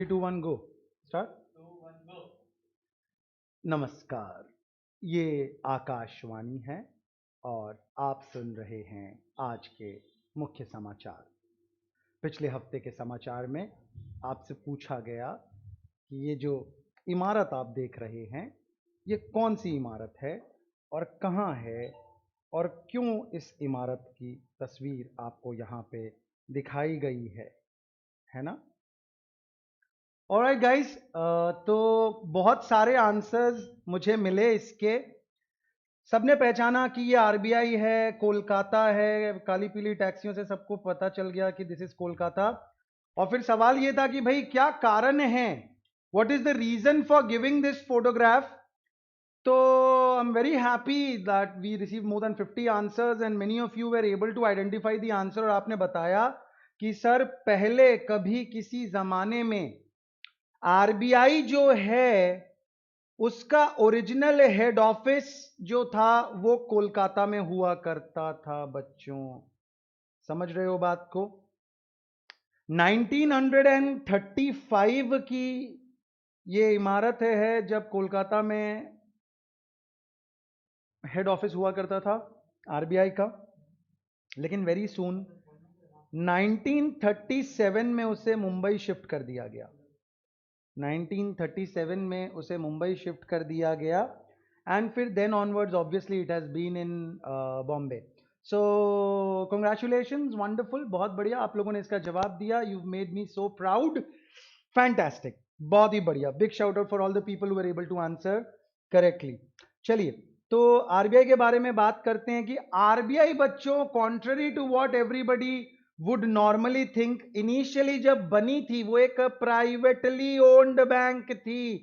2 1 गो start. नमस्कार, ये आकाशवाणी है और आप सुन रहे हैं आज के मुख्य समाचार। पिछले हफ्ते के समाचार में आपसे पूछा गया कि ये जो इमारत आप देख रहे हैं ये कौन सी इमारत है और कहाँ है और क्यों इस इमारत की तस्वीर आपको यहाँ पे दिखाई गई है ना? ऑलराइट गाइस, तो बहुत सारे आंसर्स मुझे मिले इसके। सबने पहचाना कि ये आरबीआई है, कोलकाता है। काली पीली टैक्सियों से सबको पता चल गया कि दिस इज कोलकाता। और फिर सवाल ये था कि भाई क्या कारण है, what is the reason for giving this photograph. तो I am very happy that we receive more than 50 answers and many of you were able to identify the answer. और आपने बताया कि सर पहले कभी किसी जमाने में आरबीआई जो है उसका ओरिजिनल हेड ऑफिस जो था वो कोलकाता में हुआ करता था। बच्चों समझ रहे हो बात को? 1935 की ये इमारत है जब कोलकाता में हेड ऑफिस हुआ करता था आरबीआई का। लेकिन वेरी सून 1937 में उसे मुंबई शिफ्ट कर दिया गया। 1937 में उसे मुंबई शिफ्ट कर दिया गया एंड फिर then onwards obviously it has been in Bombay. So congratulations, wonderful, बहुत बढ़िया आप लोगों ने इसका जवाब दिया। You made me so proud, fantastic, बहुत ही बढ़िया। Big shout out for all the people who were able to answer correctly. चलिए, तो आरबीआई के बारे में बात करते हैं कि आरबीआई बच्चों, contrary to what everybody would normally think, initially जब बनी थी वो एक प्राइवेटली ओन्ड बैंक थी।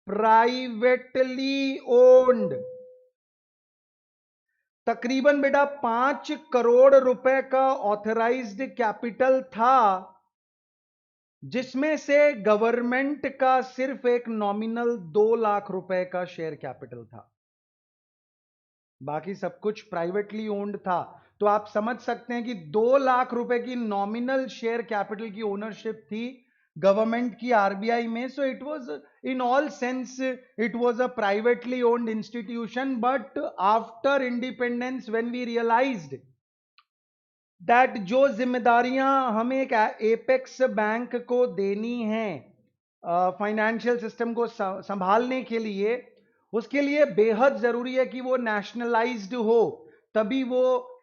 Privately owned. तकरीबन बेटा 5 करोड़ रुपए का ऑथराइज्ड कैपिटल था, जिसमें से गवर्नमेंट का सिर्फ एक नॉमिनल 2 लाख रुपए का शेयर कैपिटल था। बाकी सब कुछ प्राइवेटली ओन्ड था। तो आप समझ सकते हैं कि 2 लाख रुपए की नॉमिनल शेयर कैपिटल की ओनरशिप थी गवर्नमेंट की आरबीआई में। So it was in all sense it was a privately owned institution. But after independence when we realised that जो जिम्मेदारियां हमें एक एपेक्स बैंक को देनी है फाइनेंशियल सिस्टम को संभालने के लिए, उसके लिए बेहद जरूरी है कि वो नेशनलाइज्ड हो, तभी वो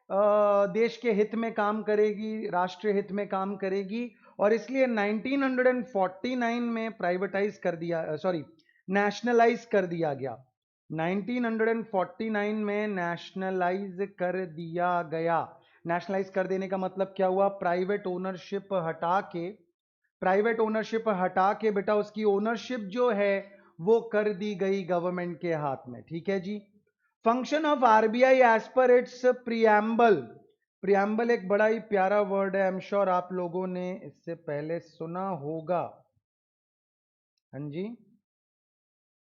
देश के हित में काम करेगी, राष्ट्रीय हित में काम करेगी। और इसलिए 1949 में प्राइवेटाइज कर दिया, सॉरी, नेशनलाइज कर दिया गया। 1949 में नेशनलाइज कर दिया गया। नेशनलाइज कर देने का मतलब क्या हुआ? प्राइवेट ओनरशिप हटा के बेटा उसकी ओनरशिप जो है वो कर दी गई गवर्नमेंट के हाथ में। ठीक है जी। Function of RBI as per its preamble. Preamble एक बड़ा ही प्यारा वर्ड है, आई एम श्योर आप लोगों ने इससे पहले सुना होगा। हाँ जी,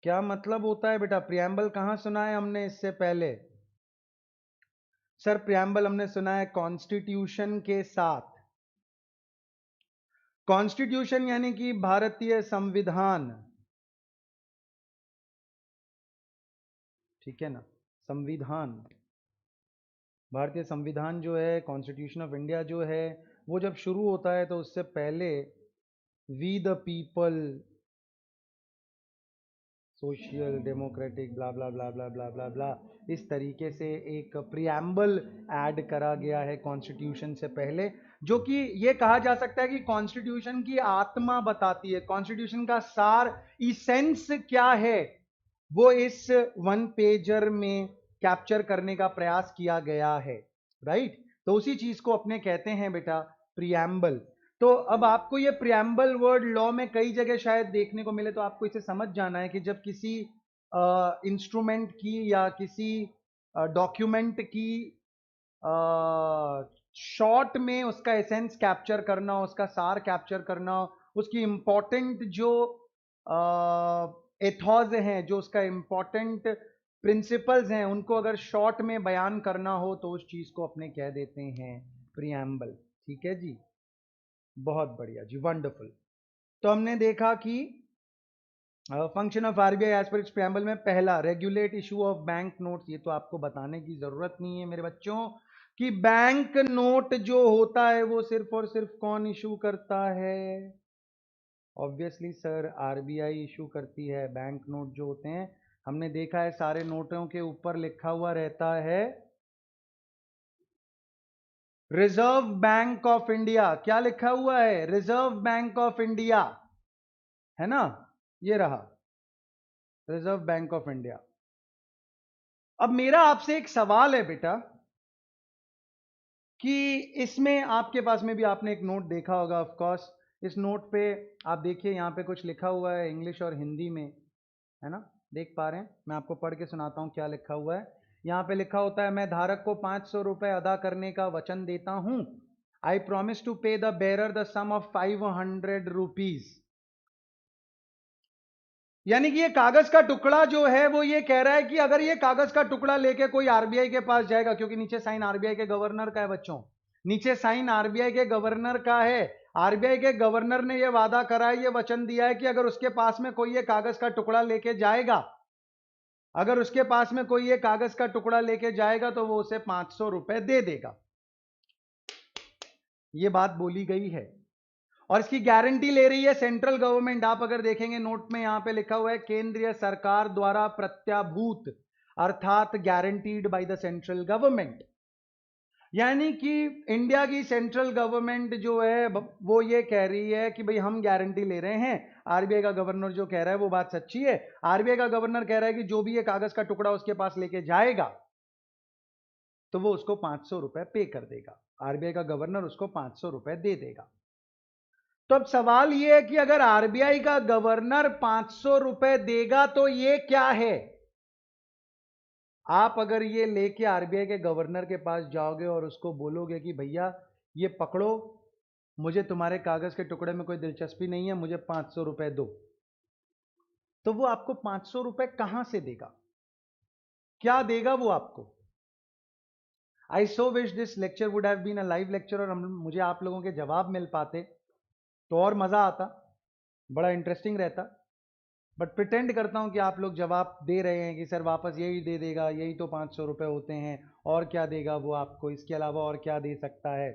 क्या मतलब होता है बेटा प्रियम्बल? कहां सुना है हमने इससे पहले? सर प्रियम्बल हमने सुना है कॉन्स्टिट्यूशन के साथ। कॉन्स्टिट्यूशन यानी कि भारतीय संविधान, ठीक है ना? संविधान, भारतीय संविधान जो है, कॉन्स्टिट्यूशन ऑफ इंडिया जो है, वो जब शुरू होता है तो उससे पहले we the people, social democratic, blah blah blah blah blah blah blah, इस तरीके से एक प्रियम्बल ऐड करा गया है कॉन्स्टिट्यूशन से पहले, जो कि ये कहा जा सकता है कि कॉन्स्टिट्यूशन की आत्मा बताती है, कॉन्स्टिट्यूशन का सार, इसेंस क्या है, वो इस वन पेजर में कैप्चर करने का प्रयास किया गया है। राइट? तो उसी चीज को अपने कहते हैं बेटा प्रियम्बल। तो अब आपको ये प्रियम्बल वर्ड लॉ में कई जगह शायद देखने को मिले, तो आपको इसे समझ जाना है कि जब किसी इंस्ट्रूमेंट की या किसी डॉक्यूमेंट की शॉर्ट में उसका एसेंस कैप्चर करना, उसका सार कैप्चर करना, उसकी इंपॉर्टेंट जो एथॉज हैं, जो उसका इंपॉर्टेंट प्रिंसिपल्स हैं, उनको अगर शॉर्ट में बयान करना हो तो उस चीज को अपने कह देते हैं प्रियम्बल। ठीक है जी, बहुत बढ़िया जी, वंडरफुल। तो हमने देखा कि function of RBI as per its preamble में पहला, regulate issue of bank notes. ये तो आपको बताने की जरूरत नहीं है मेरे बच्चों कि बैंक नोट जो होता है वो सिर्फ और सिर्फ कौन इशू करता है? ऑब्वियसली सर, आरबीआई इशू करती है। बैंक नोट जो होते हैं, हमने देखा है सारे नोटों के ऊपर लिखा हुआ रहता है रिजर्व बैंक ऑफ इंडिया। क्या लिखा हुआ है? रिजर्व बैंक ऑफ इंडिया, है ना? ये रहा रिजर्व बैंक ऑफ इंडिया। अब मेरा आपसे एक सवाल है बेटा कि इसमें आपके पास में भी आपने एक नोट देखा होगा ऑफ कोर्स। इस नोट पे आप देखिए, यहां पे कुछ लिखा हुआ है इंग्लिश और हिंदी में, है ना? देख पा रहे हैं? मैं आपको पढ़ के सुनाता हूं क्या लिखा हुआ है। यहां पे लिखा होता है, मैं धारक को 500 रुपए अदा करने का वचन देता हूं। I promise to pay the bearer the sum of 500 rupees. यानी कि ये कागज का टुकड़ा जो है वो ये कह रहा है कि अगर ये कागज का टुकड़ा लेके कोई आरबीआई के पास जाएगा, क्योंकि नीचे साइन आरबीआई के गवर्नर का है बच्चों, नीचे साइन आरबीआई के गवर्नर का है। आरबीआई के गवर्नर ने ये वादा करा है, ये वचन दिया है कि अगर उसके पास में कोई ये कागज का टुकड़ा लेके जाएगा, अगर उसके पास में कोई ये कागज का टुकड़ा लेके जाएगा तो वो उसे 500 रुपए दे देगा। ये बात बोली गई है और इसकी गारंटी ले रही है सेंट्रल गवर्नमेंट। आप अगर देखेंगे नोट में यहां पे लिखा हुआ है केंद्रीय सरकार द्वारा प्रत्याभूत, अर्थात guaranteed by the central government. यानी कि इंडिया की सेंट्रल गवर्नमेंट जो है वो ये कह रही है कि भाई हम गारंटी ले रहे हैं। आरबीआई का गवर्नर जो कह रहा है वो बात सच्ची है। आरबीआई का गवर्नर कह रहा है कि जो भी ये कागज का टुकड़ा उसके पास लेके जाएगा तो वो उसको 500 रुपए पे कर देगा। आरबीआई का गवर्नर उसको 500 रुपए दे देगा। तो अब सवाल ये है कि अगर आरबीआई का गवर्नर 500 रुपए देगा तो ये क्या है? आप अगर ये लेके आरबीआई के गवर्नर के पास जाओगे और उसको बोलोगे कि भैया ये पकड़ो, मुझे तुम्हारे कागज के टुकड़े में कोई दिलचस्पी नहीं है, मुझे 500 रुपए दो, तो वो आपको 500 रुपए कहां से देगा? क्या देगा वो आपको? I so wish this lecture would have been a live lecture और मुझे आप लोगों के जवाब मिल पाते तो और मजा आता, बड़ा इंटरेस्टिंग रहता। बट प्रिटेंड करता हूं कि आप लोग जवाब दे रहे हैं कि सर वापस यही दे देगा, यही तो 500 रुपए होते हैं, और क्या देगा वो आपको, इसके अलावा और क्या दे सकता है?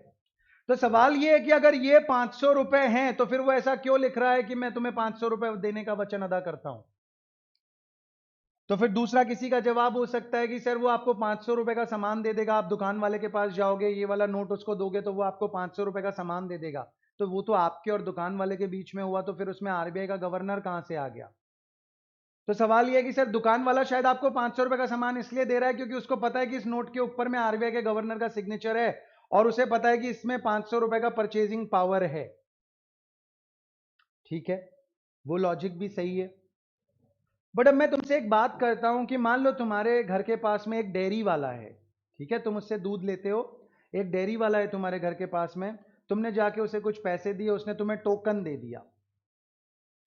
तो सवाल ये है कि अगर ये 500 रुपए हैं तो फिर वो ऐसा क्यों लिख रहा है कि मैं तुम्हें 500 रुपए देने का वचन अदा करता हूं? तो फिर दूसरा किसी का जवाब हो सकता है कि सर वो आपको 500 रुपए का सामान दे देगा, आप दुकान वाले के पास जाओगे, ये वाला नोट उसको दोगे तो वो आपको 500 रुपए का सामान दे देगा। तो वो तो आपके और दुकान वाले के बीच में हुआ, तो फिर उसमें आरबीआई का गवर्नर कहां से आ गया? तो सवाल यह है कि सर दुकान वाला शायद आपको 500 रुपए का सामान इसलिए दे रहा है क्योंकि उसको पता है कि इस नोट के ऊपर में आरबीआई के गवर्नर का सिग्नेचर है और उसे पता है कि इसमें 500 रुपए का परचेजिंग पावर है। ठीक है, वो लॉजिक भी सही है। बट अब मैं तुमसे एक बात करता हूं कि मान लो तुम्हारे घर के पास में एक डेयरी वाला है, ठीक है, तुम उससे दूध लेते हो, एक डेयरी वाला है तुम्हारे घर के पास में, तुमने जाके उसे कुछ पैसे दिए, उसने तुम्हें टोकन दे दिया,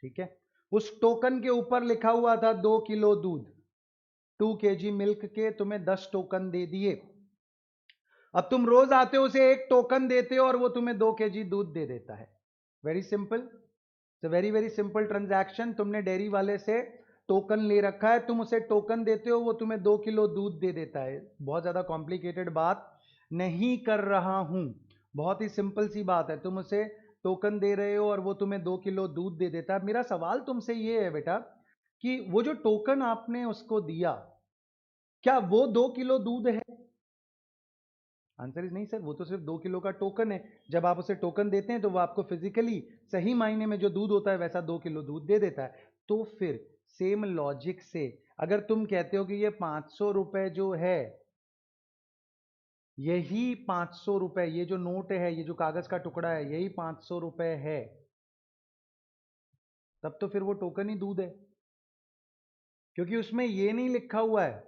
ठीक है। उस टोकन के ऊपर लिखा हुआ था 2 किलो दूध, 2 kg मिल्क के तुम्हें 10 टोकन दे दिए। अब तुम रोज आते हो, उसे एक टोकन देते हो और वो तुम्हें 2 kg दूध दे देता है। Very simple, very very simple transaction. तुमने डेयरी वाले से टोकन ले रखा है, तुम उसे टोकन देते हो, वो तुम्हें 2 किलो दूध दे देता है। बहुत ज्यादा कॉम्प्लिकेटेड बात नहीं कर रहा हूं, बहुत ही सिंपल सी बात है। तुम उसे टोकन दे रहे हो और वो तुम्हें 2 किलो दूध दे देता है। मेरा सवाल तुमसे ये है बेटा कि वो जो टोकन आपने उसको दिया, क्या वो 2 किलो दूध है? आंसर इज नहीं सर, वो तो सिर्फ 2 किलो का टोकन है। जब आप उसे टोकन देते हैं तो वो आपको फिजिकली सही मायने में जो दूध होता है वैसा 2 किलो दूध दे देता है। तो फिर सेम लॉजिक से अगर तुम कहते हो कि ये 500 रुपए जो है, यही 500 रुपए, ये जो नोट है, ये जो कागज का टुकड़ा है, यही 500 रुपए है, तब तो फिर वो टोकन ही दूध है। क्योंकि उसमें ये नहीं लिखा हुआ है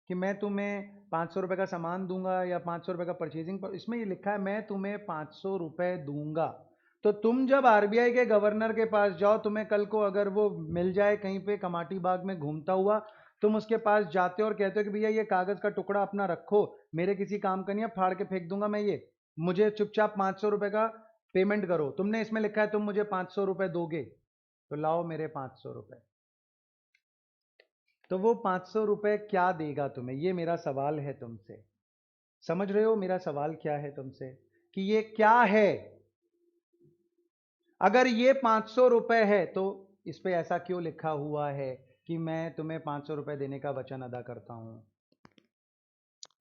कि मैं तुम्हें 500 रुपए का सामान दूंगा या 500 रुपए का परचेजिंग पर, इसमें ये लिखा है मैं तुम्हें 500 रुपए दूंगा। तो तुम जब आरबीआई के गवर्नर के पास जाओ, तुम्हें कल को अगर वो मिल जाए कहीं पे कमाटी बाग में घूमता हुआ, तुम उसके पास जाते हो और कहते हो कि भैया ये कागज का टुकड़ा अपना रखो, मेरे किसी काम का नहीं है, फाड़ के फेंक दूंगा मैं ये, मुझे चुपचाप 500 रुपए का पेमेंट करो। तुमने इसमें लिखा है तुम मुझे 500 रुपए दोगे, तो लाओ मेरे 500 रुपए। तो वो 500 रुपए क्या देगा तुम्हें, ये मेरा सवाल है तुमसे। समझ रहे हो मेरा सवाल क्या है तुमसे, कि ये क्या है। अगर ये 500 रुपए है तो इस पे ऐसा क्यों लिखा हुआ है कि मैं तुम्हें 500 रुपए देने का वचन अदा करता हूं,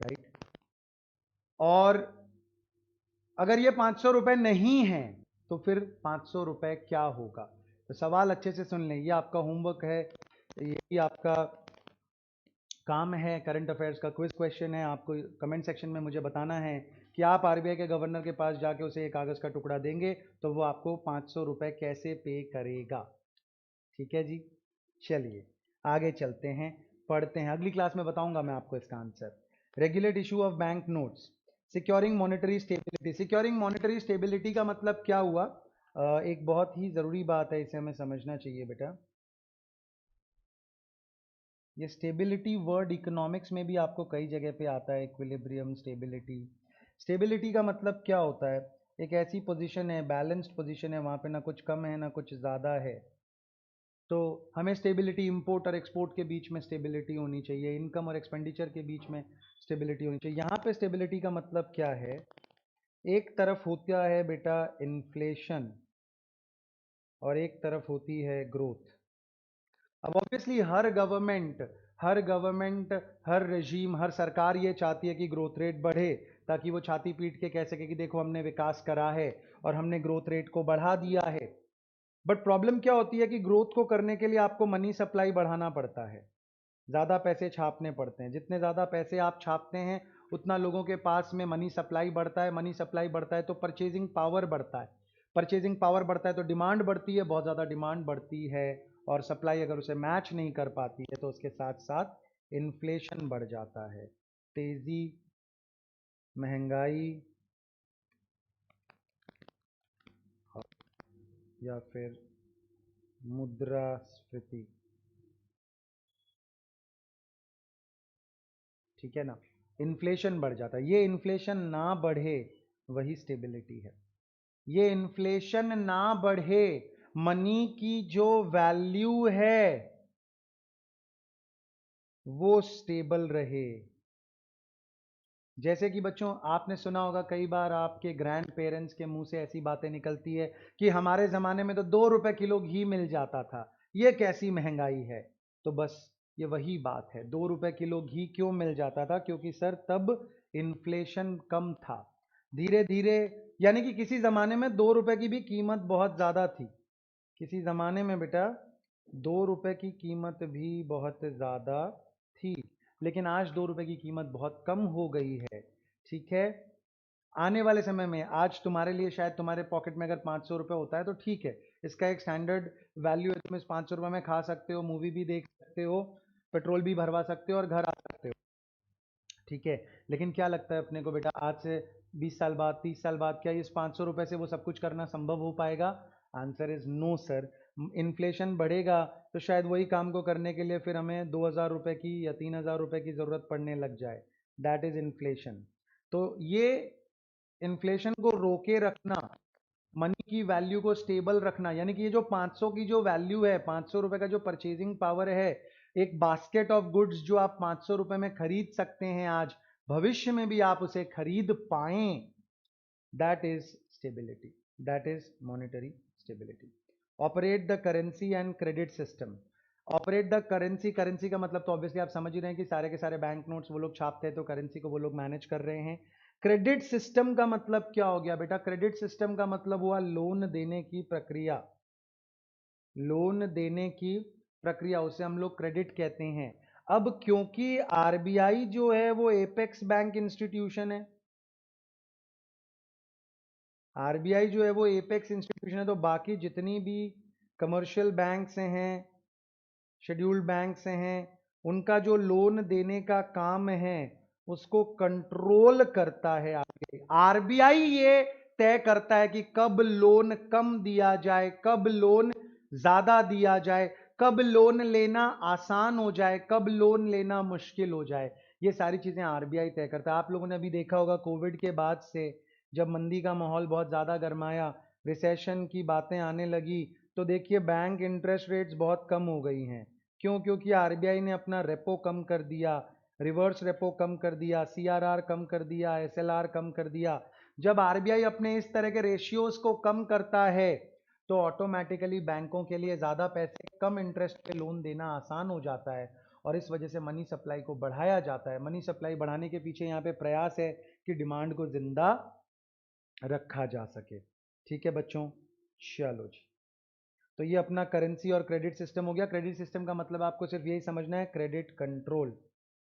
राइट। और अगर ये 500 रुपए नहीं है तो फिर 500 रुपए क्या होगा। तो सवाल अच्छे से सुन लें, ये आपका होमवर्क है, ये आपका काम है, करंट अफेयर्स का क्विज क्वेश्चन है। आपको कमेंट सेक्शन में मुझे बताना है कि आप आरबीआई के गवर्नर के पास जाके उसे एक कागज़ का टुकड़ा देंगे तो वो आपको 500 रुपए कैसे पे करेगा। ठीक है जी, चलिए आगे चलते हैं, पढ़ते हैं। अगली क्लास में बताऊंगा मैं आपको इसका answer. Regulate issue of bank notes, securing monetary stability. Securing monetary stability का मतलब क्या हुआ, एक बहुत ही ज़रूरी बात है, इसे हमें समझना चाहिए बेटा। ये स्टेबिलिटी वर्ड इकोनॉमिक्स में भी आपको कई जगह पे आता है, इक्विलिब्रियम, स्टेबिलिटी। स्टेबिलिटी का मतलब क्या होता है, एक ऐसी पोजीशन है, बैलेंस्ड पोजीशन है, वहाँ पे ना कुछ कम है ना कुछ ज़्यादा है। तो हमें स्टेबिलिटी, इंपोर्ट और एक्सपोर्ट के बीच में स्टेबिलिटी होनी चाहिए, इनकम और एक्सपेंडिचर के बीच में स्टेबिलिटी होनी चाहिए। यहाँ पे स्टेबिलिटी का मतलब क्या है, एक तरफ होता है बेटा इन्फ्लेशन और एक तरफ होती है ग्रोथ। अब ऑब्वियसली हर गवर्नमेंट, हर रेजीम, हर सरकार ये चाहती है कि ग्रोथ रेट बढ़े, ताकि वो छाती पीट के कह सके कि देखो हमने विकास करा है और हमने ग्रोथ रेट को बढ़ा दिया है। बट प्रॉब्लम क्या होती है कि ग्रोथ को करने के लिए आपको मनी सप्लाई बढ़ाना पड़ता है, ज़्यादा पैसे छापने पड़ते हैं। जितने ज़्यादा पैसे आप छापते हैं उतना लोगों के पास में मनी सप्लाई बढ़ता है, मनी सप्लाई बढ़ता है तो परचेजिंग पावर बढ़ता है, परचेजिंग पावर बढ़ता है तो डिमांड बढ़ती है, बहुत ज़्यादा डिमांड बढ़ती है और सप्लाई अगर उसे मैच नहीं कर पाती है तो उसके साथ साथ इन्फ्लेशन बढ़ जाता है, तेज़ी, महंगाई या फिर मुद्रास्फीति। ठीक है ना, इन्फ्लेशन बढ़ जाता है। ये इन्फ्लेशन ना बढ़े वही स्टेबिलिटी है। ये इन्फ्लेशन ना बढ़े, मनी की जो वैल्यू है वो स्टेबल रहे। जैसे कि बच्चों आपने सुना होगा कई बार, आपके ग्रैंड पेरेंट्स के मुंह से ऐसी बातें निकलती है कि हमारे ज़माने में तो 2 रुपए किलो घी मिल जाता था, ये कैसी महंगाई है। तो बस ये वही बात है, 2 रुपए किलो घी क्यों मिल जाता था, क्योंकि सर तब इन्फ्लेशन कम था। धीरे धीरे, यानी कि किसी ज़माने में 2 रुपए की भी कीमत बहुत ज़्यादा थी। किसी ज़माने में बेटा 2 रुपए की कीमत भी बहुत ज़्यादा थी, लेकिन आज 2 रुपए की कीमत बहुत कम हो गई है। ठीक है, आने वाले समय में आज तुम्हारे लिए शायद तुम्हारे पॉकेट में अगर 500 रुपये होता है तो ठीक है, इसका एक स्टैंडर्ड वैल्यू है, तुम इस 500 रुपये में खा सकते हो, मूवी भी देख सकते हो, पेट्रोल भी भरवा सकते हो और घर आ सकते हो। ठीक है, लेकिन क्या लगता है अपने को बेटा, आज से 20 साल बाद, 30 साल बाद, क्या इस 500 रुपये से वो सब कुछ करना संभव हो पाएगा? Answer is no sir. Inflation बढ़ेगा तो शायद वही काम को करने के लिए फिर हमें 2,000 रुपये की या 3,000 रुपये की ज़रूरत पड़ने लग जाए। That is inflation. तो ये इन्फ्लेशन को रोके रखना, मनी की वैल्यू को स्टेबल रखना, यानी कि ये जो 500 की जो वैल्यू है, 500 रुपये का जो परचेजिंग पावर है, एक बास्केट ऑफ गुड्स जो आप 500 रुपये में खरीद सकते हैं आज, भविष्य में भी आप उसे खरीद पाएं, that is stability, that is monetary stability. Operate the currency and credit system. Operate the currency, currency का मतलब तो ऑब्वियसली आप समझ ही रहे हैं कि सारे के सारे बैंक नोट्स वो लोग छापते हैं, तो करेंसी को वो लोग मैनेज कर रहे हैं। क्रेडिट सिस्टम का मतलब क्या हो गया बेटा, क्रेडिट सिस्टम का मतलब हुआ लोन देने की प्रक्रिया, लोन देने की प्रक्रिया, उसे हम लोग क्रेडिट कहते हैं। अब क्योंकि आरबीआई जो है वो एपेक्स बैंक इंस्टीट्यूशन है, आरबीआई जो है वो एपेक्स इंस्टीट्यूशन है, तो बाकी जितनी भी कमर्शियल बैंक्स हैं, शेड्यूल्ड बैंक्स हैं, उनका जो लोन देने का काम है उसको कंट्रोल करता है आरबीआई। आरबीआई ये तय करता है कि कब लोन कम दिया जाए, कब लोन ज्यादा दिया जाए, कब लोन लेना आसान हो जाए, कब लोन लेना मुश्किल हो जाए। ये सारी चीजें आरबीआई तय करता है। आप लोगों ने अभी देखा होगा कोविड के बाद से जब मंदी का माहौल बहुत ज्यादा गर्माया, रिसेशन की बातें आने लगी, तो देखिए बैंक इंटरेस्ट रेट्स बहुत कम हो गई हैं। क्यों? क्योंकि आरबीआई ने अपना रेपो कम कर दिया, रिवर्स रेपो कम कर दिया, सीआरआर कम कर दिया, एसएलआर कम कर दिया। जब आरबीआई अपने इस तरह के रेशियोज को कम करता है तो ऑटोमेटिकली बैंकों के लिए ज़्यादा पैसे कम इंटरेस्ट पे लोन देना आसान हो जाता है और इस वजह से मनी सप्लाई को बढ़ाया जाता है। मनी सप्लाई बढ़ाने के पीछे यहाँ पे प्रयास है कि डिमांड को जिंदा रखा जा सके। ठीक है बच्चों, चलो जी। तो ये अपना करेंसी और क्रेडिट सिस्टम हो गया। क्रेडिट सिस्टम का मतलब आपको सिर्फ यही समझना है, क्रेडिट कंट्रोल।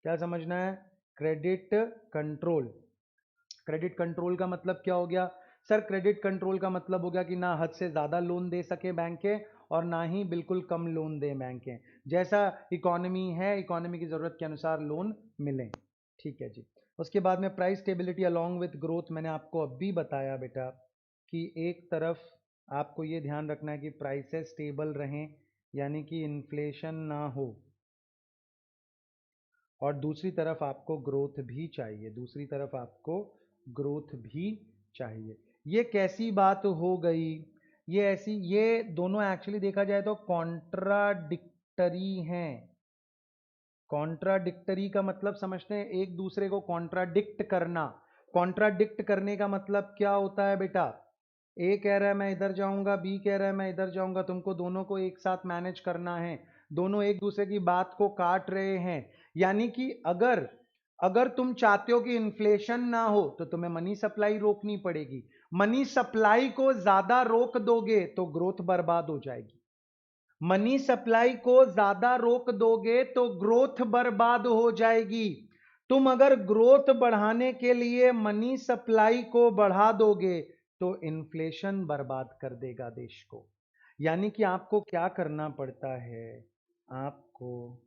क्या समझना है? Credit control. क्रेडिट कंट्रोल का मतलब क्या हो गया? सर क्रेडिट कंट्रोल का मतलब हो गया कि ना हद से ज़्यादा लोन दे सके बैंकें और ना ही बिल्कुल कम लोन दें बैंकें। जैसा इकोनॉमी है, इकोनॉमी की ज़रूरत के अनुसार लोन मिलें। ठीक है जी। उसके बाद में price stability along with growth. मैंने आपको अभी बताया बेटा कि एक तरफ आपको ये ध्यान रखना है कि प्राइसेस स्टेबल रहें, यानी कि इन्फ्लेशन ना हो, और दूसरी तरफ आपको ग्रोथ भी चाहिए, दूसरी तरफ आपको ग्रोथ भी चाहिए। ये कैसी बात हो गई? ये ऐसी, ये दोनों एक्चुअली देखा जाए तो कॉन्ट्राडिक्टरी हैं। कॉन्ट्राडिक्टरी का मतलब समझते हैं, एक दूसरे को कॉन्ट्राडिक्ट करना। कॉन्ट्राडिक्ट करने का मतलब क्या होता है बेटा? ए कह रहा है मैं इधर जाऊंगा, बी कह रहा है मैं इधर जाऊंगा, तुमको दोनों को एक साथ मैनेज करना है, दोनों एक दूसरे की बात को काट रहे हैं। यानी कि अगर अगर तुम चाहते हो कि इन्फ्लेशन ना हो तो तुम्हें मनी सप्लाई रोकनी पड़ेगी। मनी सप्लाई को ज्यादा रोक दोगे तो ग्रोथ बर्बाद हो जाएगी। मनी सप्लाई को ज्यादा रोक दोगे तो ग्रोथ बर्बाद हो जाएगी। तुम अगर ग्रोथ बढ़ाने के लिए मनी सप्लाई को बढ़ा दोगे तो इन्फ्लेशन बर्बाद कर देगा देश को। यानी कि आपको क्या करना पड़ता है? आपको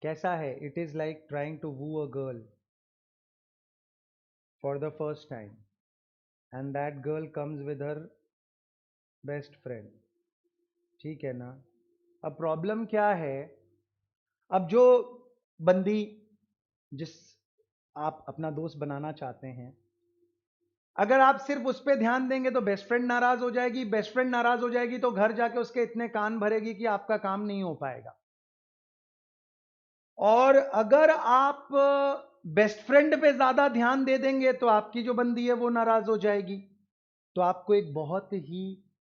कैसा है? It is like trying to woo a girl for the first time and that girl comes with her best friend. ठीक है ना? अब प्रॉब्लम क्या है? अब जो बंदी, जिस आप अपना दोस्त बनाना चाहते हैं, अगर आप सिर्फ उस पर ध्यान देंगे तो बेस्ट फ्रेंड नाराज हो जाएगी, बेस्ट फ्रेंड नाराज हो जाएगी तो घर जाके उसके इतने कान भरेगी कि आपका काम नहीं हो पाएगा। और अगर आप बेस्ट फ्रेंड पे ज्यादा ध्यान दे देंगे तो आपकी जो बंदी है वो नाराज हो जाएगी। तो आपको एक बहुत ही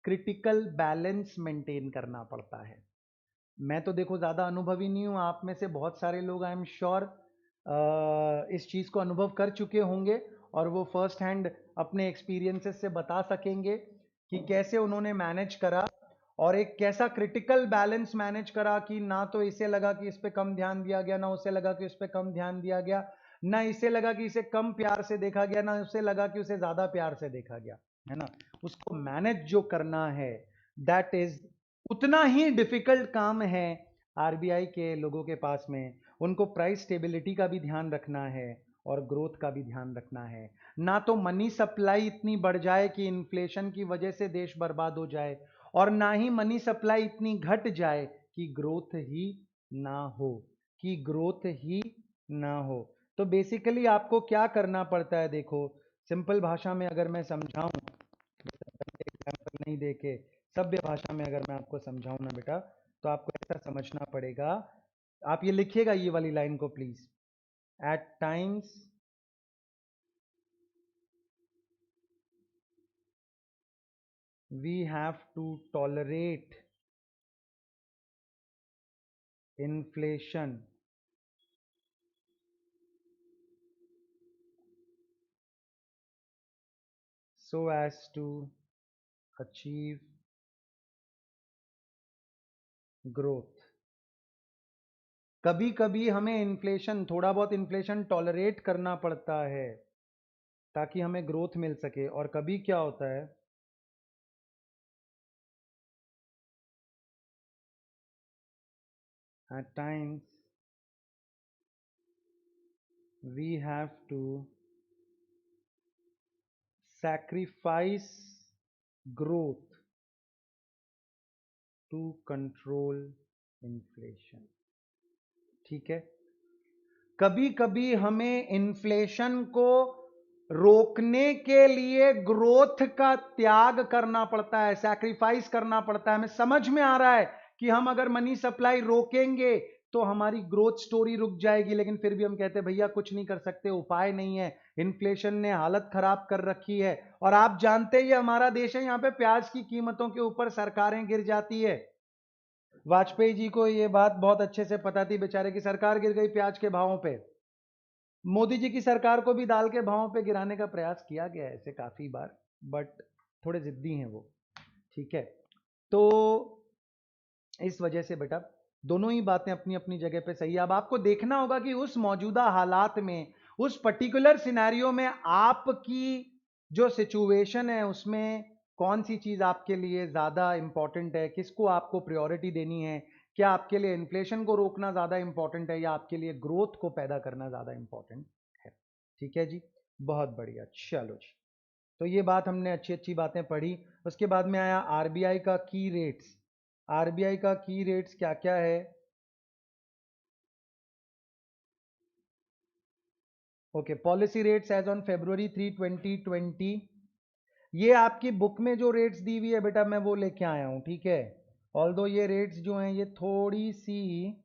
क्रिटिकल बैलेंस मेंटेन करना पड़ता है। मैं तो देखो ज़्यादा अनुभवी नहीं हूँ, आप में से बहुत सारे लोग आई एम श्योर इस चीज़ को अनुभव कर चुके होंगे और वो फर्स्ट हैंड अपने एक्सपीरियंसेस से बता सकेंगे कि कैसे उन्होंने मैनेज करा और एक कैसा क्रिटिकल बैलेंस मैनेज करा कि ना तो इसे लगा कि इस पे कम ध्यान दिया गया, ना उसे लगा कि उस पे कम ध्यान दिया गया, ना इसे लगा कि इसे कम प्यार से देखा गया, ना उसे लगा कि उसे ज़्यादा प्यार से देखा गया, है ना? उसको मैनेज जो करना है दैट इज उतना ही डिफिकल्ट काम है आरबीआई के लोगों के पास में। उनको प्राइस स्टेबिलिटी का भी ध्यान रखना है और ग्रोथ का भी ध्यान रखना है। ना तो मनी सप्लाई इतनी बढ़ जाए कि इन्फ्लेशन की वजह से देश बर्बाद हो जाए और ना ही मनी सप्लाई इतनी घट जाए कि ग्रोथ ही ना हो, कि ग्रोथ ही ना हो। तो बेसिकली आपको क्या करना पड़ता है? देखो, सिंपल भाषा में अगर मैं समझाऊं, एग्जाम्पल नहीं देके सभ्य भाषा में अगर मैं आपको समझाऊं ना बेटा, तो आपको ऐसा समझना पड़ेगा। आप ये लिखिएगा ये वाली लाइन को please. At times we have to tolerate inflation so as to achieve growth। कभी कभी हमें इन्फ्लेशन, थोड़ा बहुत इन्फ्लेशन टॉलरेट करना पड़ता है ताकि हमें ग्रोथ मिल सके। और कभी क्या होता है, at times we have to sacrifice growth to control inflation. ठीक है? कभी कभी हमें इन्फ्लेशन को रोकने के लिए ग्रोथ का त्याग करना पड़ता है, सैक्रिफाइस करना पड़ता है। हमें समझ में आ रहा है कि हम अगर मनी सप्लाई रोकेंगे तो हमारी ग्रोथ स्टोरी रुक जाएगी, लेकिन फिर भी हम कहते हैं भैया कुछ नहीं कर सकते, उपाय नहीं है, इन्फ्लेशन ने हालत खराब कर रखी है। और आप जानते हैं ये हमारा देश है, यहां पे प्याज की कीमतों के ऊपर सरकारें गिर जाती है। वाजपेयी जी को ये बात बहुत अच्छे से पता थी बेचारे की, सरकार गिर गई प्याज के भावों पे। मोदी जी की सरकार को भी दाल के भावों पे गिराने का प्रयास किया गया है ऐसे काफी बार, बट थोड़े जिद्दी हैं वो। ठीक है, तो इस वजह से बेटा दोनों ही बातें अपनी अपनी जगह पे सही है। अब आपको देखना होगा कि उस मौजूदा हालात में, उस पर्टिकुलर सिनेरियो में आपकी जो सिचुएशन है उसमें कौन सी चीज आपके लिए ज्यादा इंपॉर्टेंट है, किसको आपको प्रायोरिटी देनी है। क्या आपके लिए इन्फ्लेशन को रोकना ज्यादा इंपॉर्टेंट है या आपके लिए ग्रोथ को पैदा करना ज्यादा इंपॉर्टेंट है। ठीक है जी, बहुत बढ़िया, चलो जी। तो ये बात हमने अच्छी अच्छी बातें पढ़ी। उसके बाद में आया आरबीआई का की रेट्स। आरबीआई का की रेट्स क्या क्या है। Okay, policy rates as on February 3, 2020। ये आपकी बुक में जो रेट्स दी हुई है बेटा मैं वो लेके आया हूं, ठीक है। ऑल्दो ये रेट्स जो हैं ये थोड़ी सी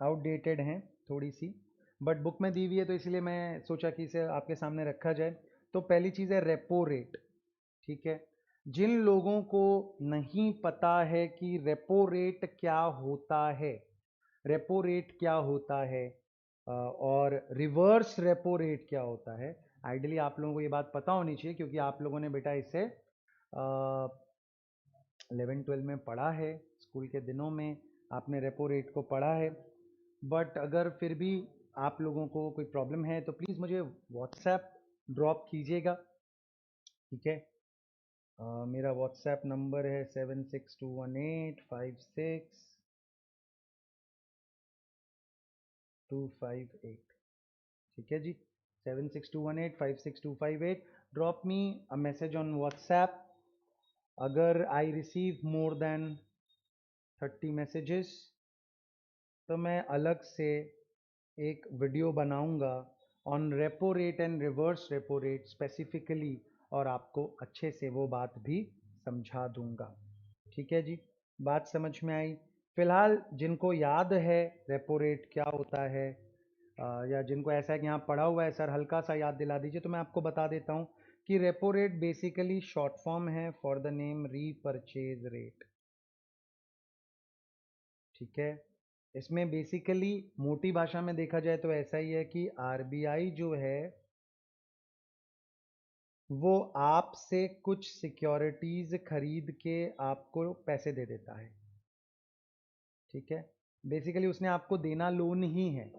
आउटडेटेड हैं, थोड़ी सी, बट बुक में दी हुई है तो इसलिए मैं सोचा कि इसे आपके सामने रखा जाए। तो पहली चीज़ है रेपो रेट। ठीक है, जिन लोगों को नहीं पता है कि रेपो रेट क्या होता है, रेपो रेट क्या होता है और रिवर्स रेपो रेट क्या होता है, आइडियली आप लोगों को ये बात पता होनी चाहिए क्योंकि आप लोगों ने बेटा इसे 11-12 में पढ़ा है, स्कूल के दिनों में आपने रेपो रेट को पढ़ा है। बट अगर फिर भी आप लोगों को कोई प्रॉब्लम है तो प्लीज़ मुझे व्हाट्सएप ड्रॉप कीजिएगा। ठीक है, मेरा व्हाट्सएप नंबर है 76218562258। ठीक है जी, 76218562258। Drop me a message on WhatsApp. अगर I receive more than 30 messages तो मैं अलग से एक वीडियो बनाऊंगा on repo rate and reverse repo rate specifically, और आपको अच्छे से वो बात भी समझा दूंगा। ठीक है जी, बात समझ में आई। फिलहाल जिनको याद है रेपो रेट क्या होता है या जिनको ऐसा है कि यहाँ पढ़ा हुआ है सर हल्का सा याद दिला दीजिए, तो मैं आपको बता देता हूँ कि repo rate basically short form है for the name repurchase rate. ठीक है, इसमें बेसिकली मोटी भाषा में देखा जाए तो ऐसा ही है कि आरबीआई जो है वो आपसे कुछ सिक्योरिटीज खरीद के आपको पैसे दे देता है। ठीक है, बेसिकली उसने आपको देना लोन ही है,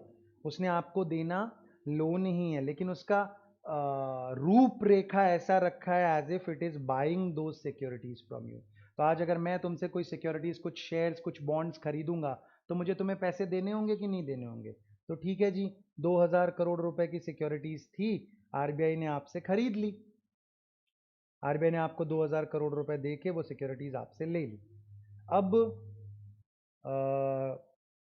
उसने आपको देना लोन ही है, लेकिन उसका रूपरेखा ऐसा रखा है as if it is buying दो सिक्योरिटीज फ्रॉम यू। तो आज अगर मैं तुमसे कोई सिक्योरिटीज, कुछ शेयर्स, कुछ बॉन्ड्स खरीदूंगा तो मुझे तुम्हें पैसे देने होंगे कि नहीं देने होंगे। तो ठीक है जी, 2000 करोड़ रुपए की सिक्योरिटीज थी, आरबीआई ने आपसे खरीद ली, आरबीआई ने आपको 2000 करोड़ रुपए दे के वो सिक्योरिटीज आपसे ले ली। अब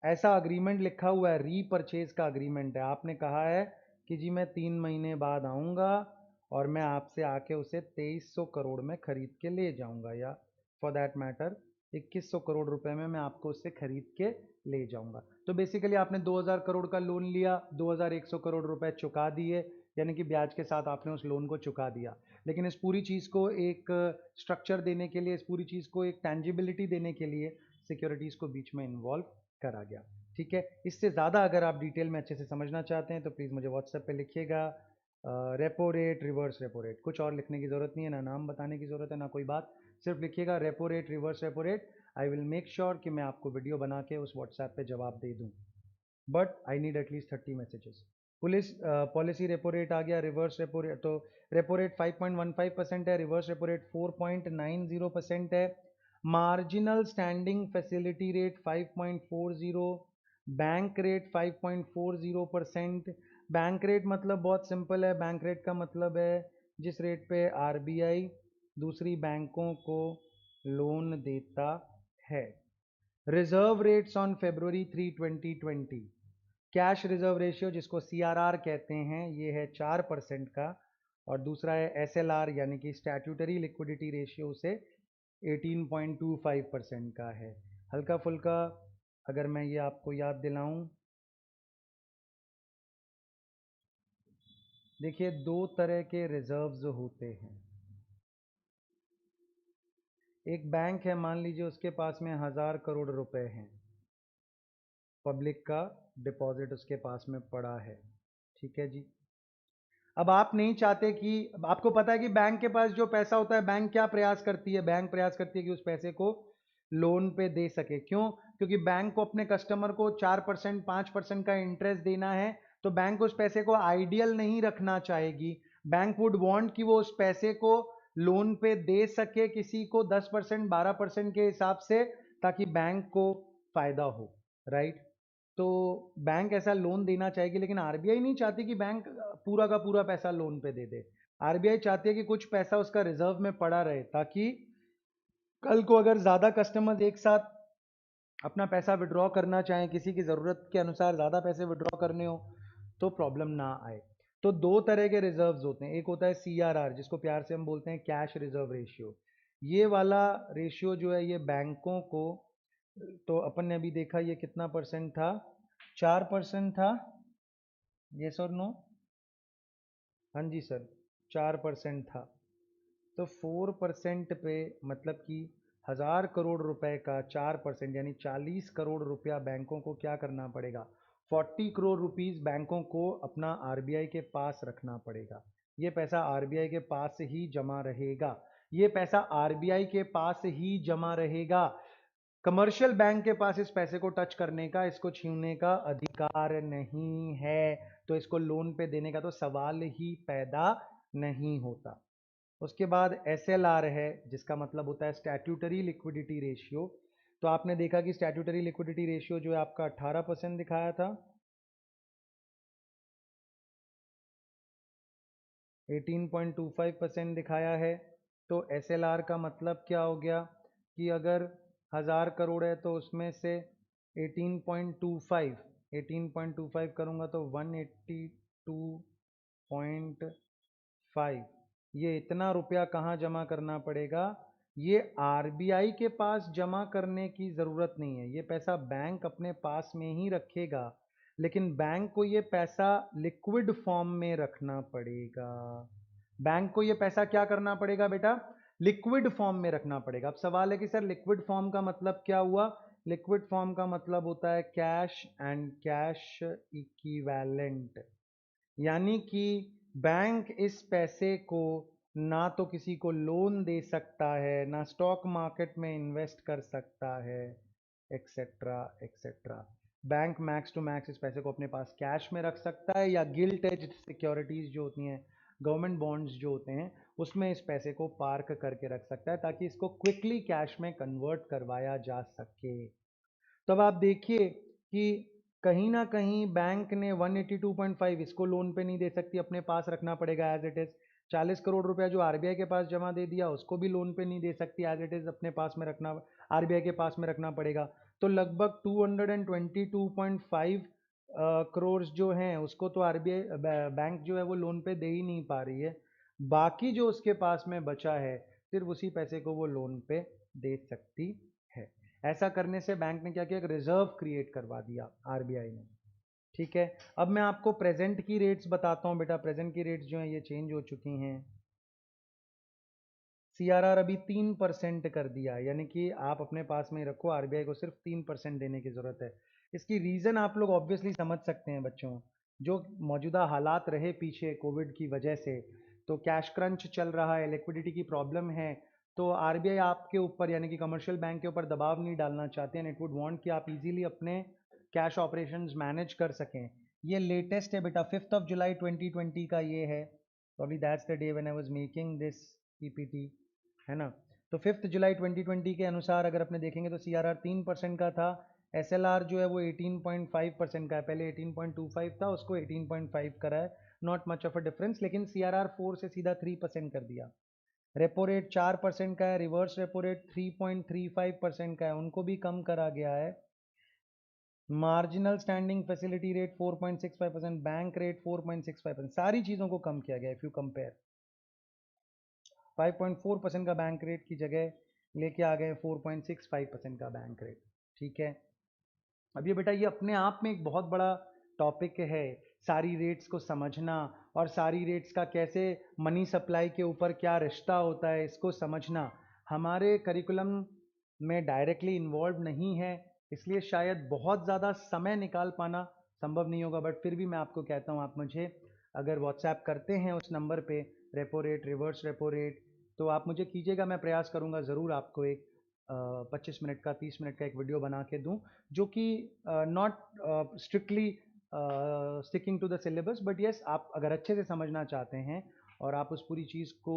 ऐसा अग्रीमेंट लिखा हुआ है, रीपरचेज का अग्रीमेंट है, आपने कहा है कि जी मैं 3 महीने बाद आऊँगा और मैं आपसे आके उसे 2300 करोड़ में खरीद के ले जाऊँगा, या फॉर दैट मैटर 2100 करोड़ रुपए में मैं आपको उससे खरीद के ले जाऊँगा। तो बेसिकली आपने 2000 करोड़ का लोन लिया, 2100 करोड़ रुपए चुका दिए, यानी कि ब्याज के साथ आपने उस लोन को चुका दिया। लेकिन इस पूरी चीज़ को एक स्ट्रक्चर देने के लिए, इस पूरी चीज़ को एक टेंजिबिलिटी देने के लिए सिक्योरिटीज़ को बीच में इन्वॉल्व करा गया। ठीक है, इससे ज़्यादा अगर आप डिटेल में अच्छे से समझना चाहते हैं तो प्लीज़ मुझे व्हाट्सएप पे लिखिएगा। Repo rate, reverse repo rate, कुछ और लिखने की ज़रूरत नहीं है, ना नाम बताने की ज़रूरत है ना कोई बात, सिर्फ लिखिएगा repo rate, reverse repo rate. I will make sure कि मैं आपको वीडियो बना के उस व्हाट्सएप पे जवाब दे दूँ, but I need at least 30 messages. Police policy repo rate आ गया, रिवर्स रेपो रेट, तो रेपो रेट 5.15% है, रिवर्स रेपो रेट 4.90% है, marginal standing facility rate 5.40, bank rate 5.40%। Bank rate मतलब बहुत सिंपल है, बैंक रेट का मतलब है जिस रेट पे आरबीआई दूसरी बैंकों को लोन देता है। Reserve rates on February 3, 2020। Cash reserve ratio जिसको CRR कहते हैं ये है 4% का, और दूसरा है SLR यानी कि स्टैट्यूटरी लिक्विडिटी रेशियो उसे 18.25% का है। हल्का फुल्का अगर मैं ये आपको याद दिलाऊं, देखिए दो तरह के रिजर्व्स होते हैं। एक बैंक है, मान लीजिए उसके पास में 1,000 करोड़ रुपए हैं, पब्लिक का डिपॉजिट उसके पास में पड़ा है, ठीक है जी। अब आप नहीं चाहते कि, आपको पता है कि बैंक के पास जो पैसा होता है, बैंक क्या प्रयास करती है, बैंक प्रयास करती है कि उस पैसे को लोन पे दे सके। क्यों? क्योंकि बैंक को अपने कस्टमर को 4% 5% का इंटरेस्ट देना है, तो बैंक उस पैसे को आइडियल नहीं रखना चाहेगी। बैंक वुड वांट कि वो उस पैसे को लोन पे दे सके किसी को 10% 12% के हिसाब से, ताकि बैंक को फायदा हो, राइट। तो बैंक ऐसा लोन देना चाहेगी, लेकिन आरबीआई नहीं चाहती कि बैंक पूरा का पूरा पैसा लोन पे दे दे। आरबीआई चाहती है कि कुछ पैसा उसका रिजर्व में पड़ा रहे, ताकि कल को अगर ज़्यादा कस्टमर्स एक साथ अपना पैसा विड्रॉ करना चाहें, किसी की ज़रूरत के अनुसार ज़्यादा पैसे विड्रॉ करने हो, तो प्रॉब्लम ना आए। तो दो तरह के रिजर्व्स होते हैं, एक होता है CRR जिसको प्यार से हम बोलते हैं कैश रिजर्व रेशियो। ये वाला रेशियो जो है ये बैंकों को, तो अपन ने अभी देखा ये कितना परसेंट था, 4% था, यस और नो? हाँ जी सर, 4% था। तो 4% पे मतलब कि 1,000 करोड़ रुपए का 4% यानी 40 करोड़ रुपया बैंकों को क्या करना पड़ेगा, 40 करोड़ रुपीस बैंकों को अपना आरबीआई के पास रखना पड़ेगा। ये पैसा आरबीआई के पास ही जमा रहेगा, ये पैसा आरबीआई के पास ही जमा रहेगा। कमर्शियल बैंक के पास इस पैसे को टच करने का, इसको छीनने का अधिकार नहीं है, तो इसको लोन पे देने का तो सवाल ही पैदा नहीं होता। उसके बाद SLR है जिसका मतलब होता है स्टैट्यूटरी लिक्विडिटी रेशियो। तो आपने देखा कि स्टैट्यूटरी लिक्विडिटी रेशियो जो है आपका 18% दिखाया था, 18.25% दिखाया है। तो SLR का मतलब क्या हो गया कि अगर 1,000 करोड़ है तो उसमें से 18.25 18.25 करूँगा तो 182.5, ये इतना रुपया कहाँ जमा करना पड़ेगा, ये आरबीआई के पास जमा करने की ज़रूरत नहीं है, ये पैसा बैंक अपने पास में ही रखेगा, लेकिन बैंक को ये पैसा लिक्विड फॉर्म में रखना पड़ेगा। बैंक को ये पैसा क्या करना पड़ेगा बेटा, लिक्विड फॉर्म में रखना पड़ेगा। अब सवाल है कि सर लिक्विड फॉर्म का मतलब क्या हुआ? लिक्विड फॉर्म का मतलब होता है कैश एंड कैश इक्विवेलेंट, यानी कि बैंक इस पैसे को ना तो किसी को लोन दे सकता है, ना स्टॉक मार्केट में इन्वेस्ट कर सकता है, etcetera etcetera. Bank max to max इस पैसे को अपने पास कैश में रख सकता है, या गिल्ट एज सिक्योरिटीज जो होती हैं, गवर्नमेंट बॉन्ड्स जो होते हैं, उसमें इस पैसे को पार्क करके रख सकता है, ताकि इसको क्विकली कैश में कन्वर्ट करवाया जा सके। तब आप देखिए कि कहीं ना कहीं बैंक ने 182.5 इसको लोन पे नहीं दे सकती, अपने पास रखना पड़ेगा एज इट इज। 40 करोड़ रुपया जो आरबीआई के पास जमा दे दिया उसको भी लोन पे नहीं दे सकती, एज इट इज अपने पास में रखना, आरबीआई के पास में रखना पड़ेगा। तो लगभग 222.5 करोड़ जो हैं उसको तो आरबीआई बैंक जो है वो लोन पे दे ही नहीं पा रही है। बाकी जो उसके पास में बचा है सिर्फ उसी पैसे को वो लोन पे दे सकती है। ऐसा करने से बैंक ने क्या किया, एक रिजर्व क्रिएट करवा दिया आरबीआई ने, ठीक है। अब मैं आपको प्रेजेंट की रेट्स बताता हूँ बेटा, प्रेजेंट की रेट्स जो हैं ये चेंज हो चुकी हैं। सीआरआर अभी 3% कर दिया, यानी कि आप अपने पास में ही रखो, आरबीआई को सिर्फ 3% देने की जरूरत है। इसकी रीजन आप लोग ऑब्वियसली समझ सकते हैं बच्चों, जो मौजूदा हालात रहे पीछे कोविड की वजह से, तो कैश क्रंच चल रहा है, लिक्विडिटी की प्रॉब्लम है, तो आरबीआई आपके ऊपर यानी कि कमर्शियल बैंक के ऊपर दबाव नहीं डालना चाहते हैं। इट वुड वांट कि आप इजीली अपने कैश ऑपरेशंस मैनेज कर सकें। ये लेटेस्ट है बेटा, 5 जुलाई 2020 का ये है, probably that's the day when I was making this PPT, है ना। तो 5 जुलाई 2020 के अनुसार अगर अपने देखेंगे तो CRR 3% का था, SLR जो है वो 18.5% का है, पहले 18.25 था उसको 18.5 करा है, not much of a difference, लेकिन CRR 4 से सीधा 3% कर दिया। रेपो रेट 4% का है, रिवर्स रेपो रेट 3.35% का है, उनको भी कम करा गया है। Marginal standing facility rate 4.65%, bank rate 4.65%, सारी चीज़ों को कम किया गया। इफ़ यू कंपेयर 5.4% का बैंक रेट की जगह लेके आ गए 4.65% का बैंक रेट। ठीक है, अब ये बेटा ये अपने आप में एक बहुत बड़ा टॉपिक है, सारी रेट्स को समझना और सारी रेट्स का कैसे मनी सप्लाई के ऊपर क्या रिश्ता होता है इसको समझना हमारे करिकुलम में डायरेक्टली इन्वॉल्व नहीं है, इसलिए शायद बहुत ज़्यादा समय निकाल पाना संभव नहीं होगा। बट फिर भी मैं आपको कहता हूँ, आप मुझे अगर व्हाट्सएप करते हैं उस नंबर पे repo rate, reverse repo rate, तो आप मुझे कीजिएगा, मैं प्रयास करूँगा ज़रूर आपको एक 25 मिनट का 30 मिनट का एक वीडियो बना के दूं, जो कि not strictly sticking to the syllabus, but yes आप अगर अच्छे से समझना चाहते हैं और आप उस पूरी चीज़ को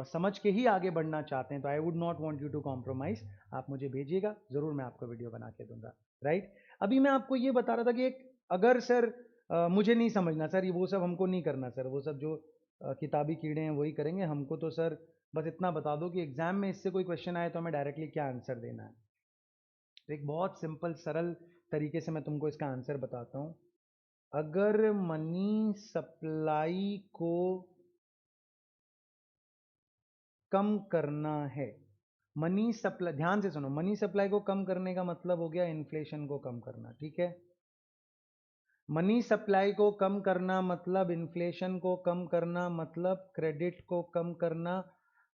समझ के ही आगे बढ़ना चाहते हैं, तो I would not want you to compromise. आप मुझे भेजिएगा, ज़रूर मैं आपको वीडियो बना के दूंगा। राइट, अभी मैं आपको ये बता रहा था कि एक अगर सर मुझे नहीं समझना सर, ये वो सब हमको नहीं करना सर, वो सब जो किताबी कीड़े हैं वही करेंगे, हमको तो सर बस इतना बता दो कि एग्जाम में इससे कोई क्वेश्चन आए तो हमें डायरेक्टली क्या आंसर देना है। तो एक बहुत सिंपल सरल तरीके से मैं तुमको इसका आंसर बताता हूँ। अगर मनी सप्लाई को कम करना है, मनी सप्लाई, ध्यान से सुनो, मनी सप्लाई को कम करने का मतलब हो गया इन्फ्लेशन को कम करना। ठीक है, मनी सप्लाई को कम करना मतलब इन्फ्लेशन को कम करना, मतलब क्रेडिट को कम करना,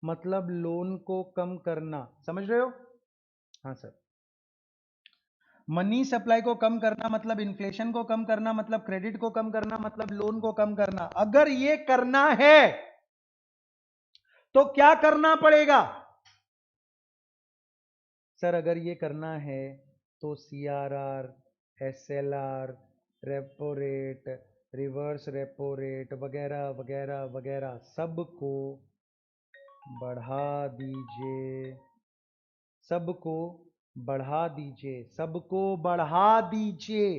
मतलब लोन को कम करना। समझ रहे हो? हाँ सर, मनी सप्लाई को कम करना मतलब इन्फ्लेशन को कम करना, मतलब क्रेडिट को कम करना, मतलब लोन को कम करना। अगर ये करना है तो क्या करना पड़ेगा सर? अगर ये करना है तो CRR, SLR, repo rate, reverse repo rate वगैरह वगैरह वगैरह सबको बढ़ा दीजिए, सबको बढ़ा दीजिए, सबको बढ़ा दीजिए।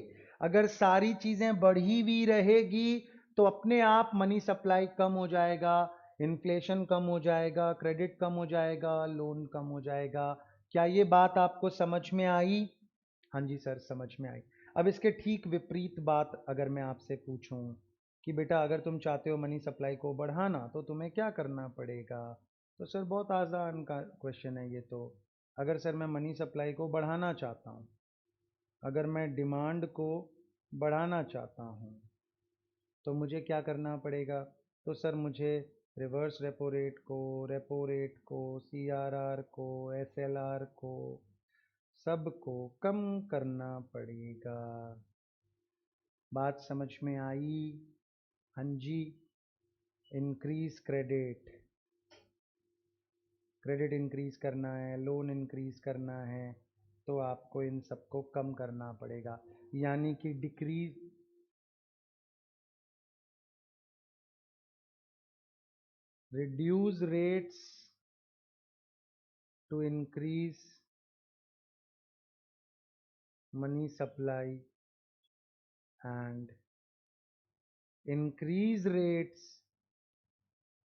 अगर सारी चीजें बढ़ी हुई रहेगी तो अपने आप मनी सप्लाई कम हो जाएगा, इन्फ्लेशन कम हो जाएगा, क्रेडिट कम हो जाएगा, लोन कम हो जाएगा। क्या ये बात आपको समझ में आई? हाँ जी सर, समझ में आई। अब इसके ठीक विपरीत बात अगर मैं आपसे पूछूं कि बेटा अगर तुम चाहते हो मनी सप्लाई को बढ़ाना तो तुम्हें क्या करना पड़ेगा, तो सर बहुत आसान का क्वेश्चन है ये तो। अगर सर मैं मनी सप्लाई को बढ़ाना चाहता हूँ, अगर मैं डिमांड को बढ़ाना चाहता हूँ तो मुझे क्या करना पड़ेगा, तो सर मुझे रिवर्स रेपो रेट को, सीआरआर को, एसएलआर को सबको कम करना पड़ेगा। बात समझ में आई? हाँ जी, इंक्रीज क्रेडिट, क्रेडिट इंक्रीज करना है, लोन इंक्रीज करना है, तो आपको इन सबको कम करना पड़ेगा, यानी कि decrease, reduce rates to increase money supply and increase rates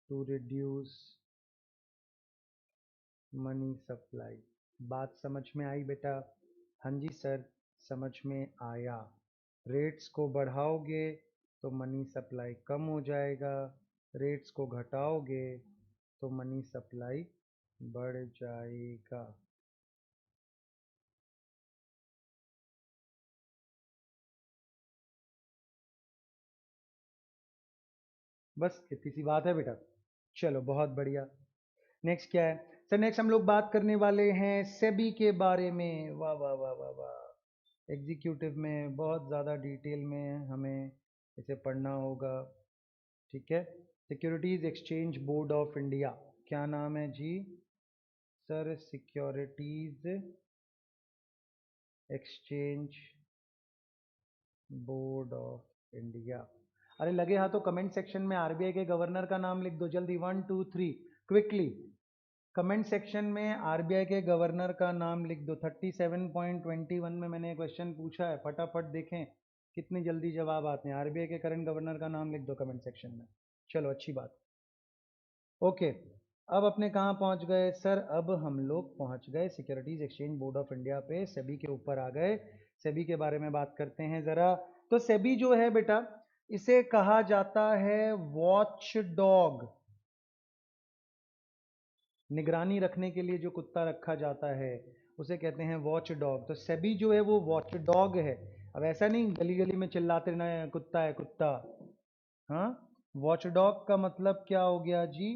to reduce money supply. बात समझ में आई बेटा? हाँ जी सर, समझ में आया। रेट्स को बढ़ाओगे तो मनी सप्लाई कम हो जाएगा, रेट्स को घटाओगे तो मनी सप्लाई बढ़ जाएगा। बस इतनी सी बात है बेटा। चलो बहुत बढ़िया। नेक्स्ट क्या है सर? नेक्स्ट हम लोग बात करने वाले हैं सेबी के बारे में। वाह वाह वाह वाह वाह, एग्जीक्यूटिव में बहुत ज़्यादा डिटेल में हमें इसे पढ़ना होगा। ठीक है, securities exchange board of India, क्या नाम है जी sir? Securities exchange board of India. अरे लगे हाँ तो कमेंट सेक्शन में आरबीआई के गवर्नर का नाम लिख दो जल्दी, 1 2 3 क्विकली। कमेंट सेक्शन में आरबीआई के गवर्नर का नाम लिख दो। 37.21 में मैंने क्वेश्चन पूछा है, फटाफट देखें कितनी जल्दी जवाब आते हैं। आरबीआई के करंट गवर्नर का नाम लिख दो कमेंट सेक्शन में। चलो अच्छी बात, ओके। अब अपने कहाँ पहुंच गए सर? अब हम लोग पहुंच गए securities exchange board of India पे, सेबी के ऊपर आ गए। सेबी के बारे में बात करते हैं जरा। तो सेबी जो है बेटा, इसे कहा जाता है वॉच डॉग। निगरानी रखने के लिए जो कुत्ता रखा जाता है उसे कहते हैं वॉच डॉग। तो सेबी जो है वो वॉच डॉग है। अब ऐसा नहीं गली गली में चिल्लाते ना कुत्ता है कुत्ता। हाँ, वॉच डॉग का मतलब क्या हो गया जी?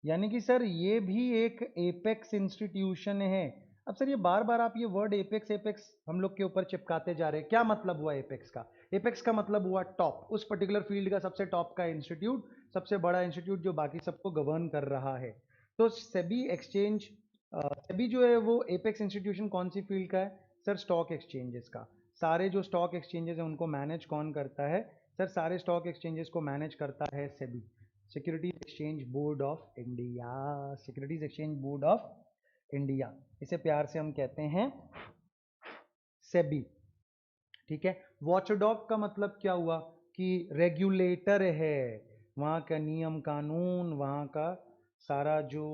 यानी कि सर ये भी एक एपेक्स इंस्टीट्यूशन है। अब सर ये बार बार आप ये वर्ड एपेक्स एपेक्स हम लोग के ऊपर चिपकाते जा रहे हैं, क्या मतलब हुआ एपेक्स का? एपेक्स का मतलब हुआ टॉप, उस पर्टिकुलर फील्ड का सबसे टॉप का इंस्टीट्यूट, सबसे बड़ा इंस्टीट्यूट जो बाकी सबको गवर्न कर रहा है। तो सेबी एक्सचेंज, सेबी जो है वो एपेक्स इंस्टीट्यूशन कौन सी फील्ड का है सर? स्टॉक एक्सचेंजेस का। सारे जो स्टॉक एक्सचेंजेस हैं उनको मैनेज कौन करता है सर? सारे स्टॉक एक्सचेंजेस को मैनेज करता है SEBI, securities exchange board of India. Securities exchange board of India, इसे प्यार से हम कहते हैं सेबी। ठीक है। वॉचडॉग का मतलब क्या हुआ? कि रेगुलेटर है, वहाँ का नियम कानून, वहाँ का सारा जो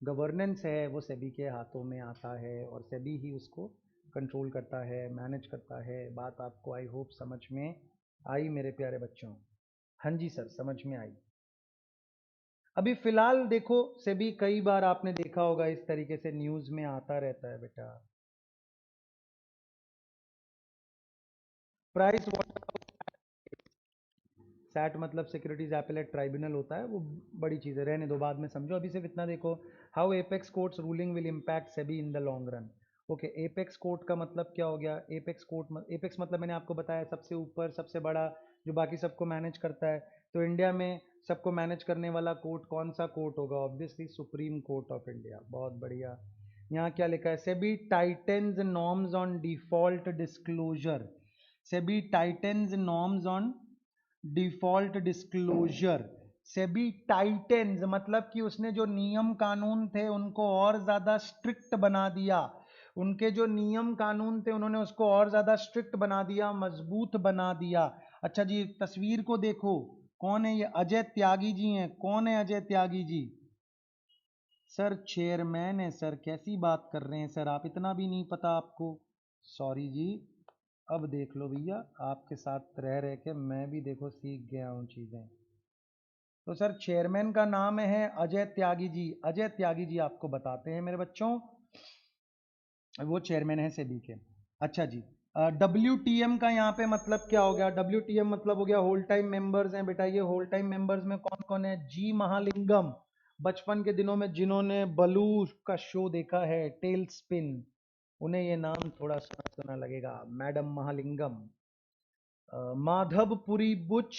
गवर्नेंस है वो सेबी के हाथों में आता है और सेबी ही उसको कंट्रोल करता है, मैनेज करता है। बात आपको आई होप समझ में आई मेरे प्यारे बच्चों? हाँ जी सर, समझ में आई। अभी फिलहाल देखो, सेबी कई बार आपने देखा होगा इस तरीके से न्यूज़ में आता रहता है बेटा। प्राइस सैट मतलब सिक्योरिटीज एपेलेट ट्राइब्यूनल होता है, वो बड़ी चीज़ है, रहने दो, बाद में समझो। अभी सिर्फ इतना देखो, how apex courts ruling will impact SEBI in the long run. Okay, apex court का मतलब क्या हो गया? एपेक्स कोर्ट, एपेक्स मतलब मैंने आपको बताया सबसे ऊपर सबसे बड़ा, जो बाकी सबको मैनेज करता है। तो इंडिया में सबको मैनेज करने वाला कोर्ट कौन सा कोर्ट होगा? Obviously supreme court of India. बहुत बढ़िया। यहाँ क्या लिखा है? SEBI titans norms on default disclosure. SEBI titans norms on default disclosure. SEBI titans मतलब कि उसने जो नियम कानून थे उनको और ज्यादा स्ट्रिक्ट बना दिया। उनके जो नियम कानून थे उन्होंने उसको और ज्यादा स्ट्रिक्ट बना दिया, मजबूत बना दिया। अच्छा जी, तस्वीर को देखो, कौन है ये? अजय त्यागी जी हैं। कौन है अजय त्यागी जी? सर चेयरमैन है सर। कैसी बात कर रहे हैं सर आप? इतना भी नहीं पता आपको? सॉरी जी। अब देख लो भैया, आपके साथ रह रह के मैं भी देखो सीख गया हूँ चीज़ें। तो सर चेयरमैन का नाम है अजय त्यागी जी। अजय त्यागी जी आपको बताते हैं मेरे बच्चों, वो चेयरमैन है सेबी के। अच्छा जी, डब्ल्यू टी एम का यहाँ पे मतलब क्या हो गया? डब्ल्यू टी एम मतलब हो गया होल टाइम मेंबर्स हैं बेटा। ये होल टाइम मेंबर्स में कौन कौन है? जी महालिंगम, बचपन के दिनों में जिन्होंने बलू का शो देखा है, टेल स्पिन, उन्हें ये नाम थोड़ा सुना सुना लगेगा, madam Mahalingam. Madhabi Puri Buch,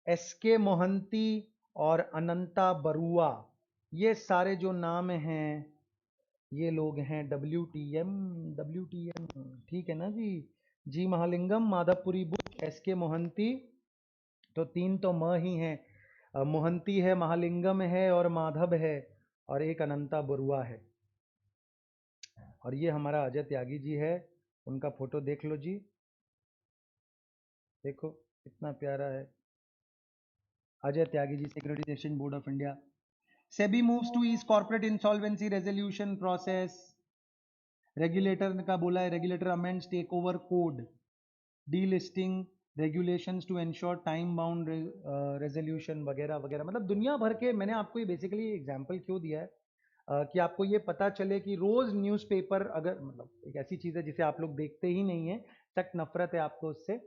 S K Mohanty और अनंता बरुआ, ये सारे जो नाम हैं ये लोग हैं W T M. W T M, ठीक है ना जी? G Mahalingam, Madhabi Puri Buch, S K Mohanty, तो तीन तो म ही हैं। मोहंती है, महालिंगम है और माधव है, और एक अनंता बरुआ है। और ये हमारा अजय त्यागी जी है, उनका फोटो देख लो जी, देखो कितना प्यारा है Ajay Tyagi ji, securities exchange board of India. SEBI moves to ease corporate insolvency resolution process. Regulator का बोला है, regulator amends take over code, delisting regulations to ensure time bound resolution वगैरह वगैरह। मतलब दुनिया भर के, मैंने आपको ये बेसिकली एग्जांपल क्यों दिया है कि आपको ये पता चले कि रोज न्यूज़पेपर, अगर मतलब एक ऐसी चीज़ है जिसे आप लोग देखते ही नहीं है, सख्त नफरत है आपको उससे,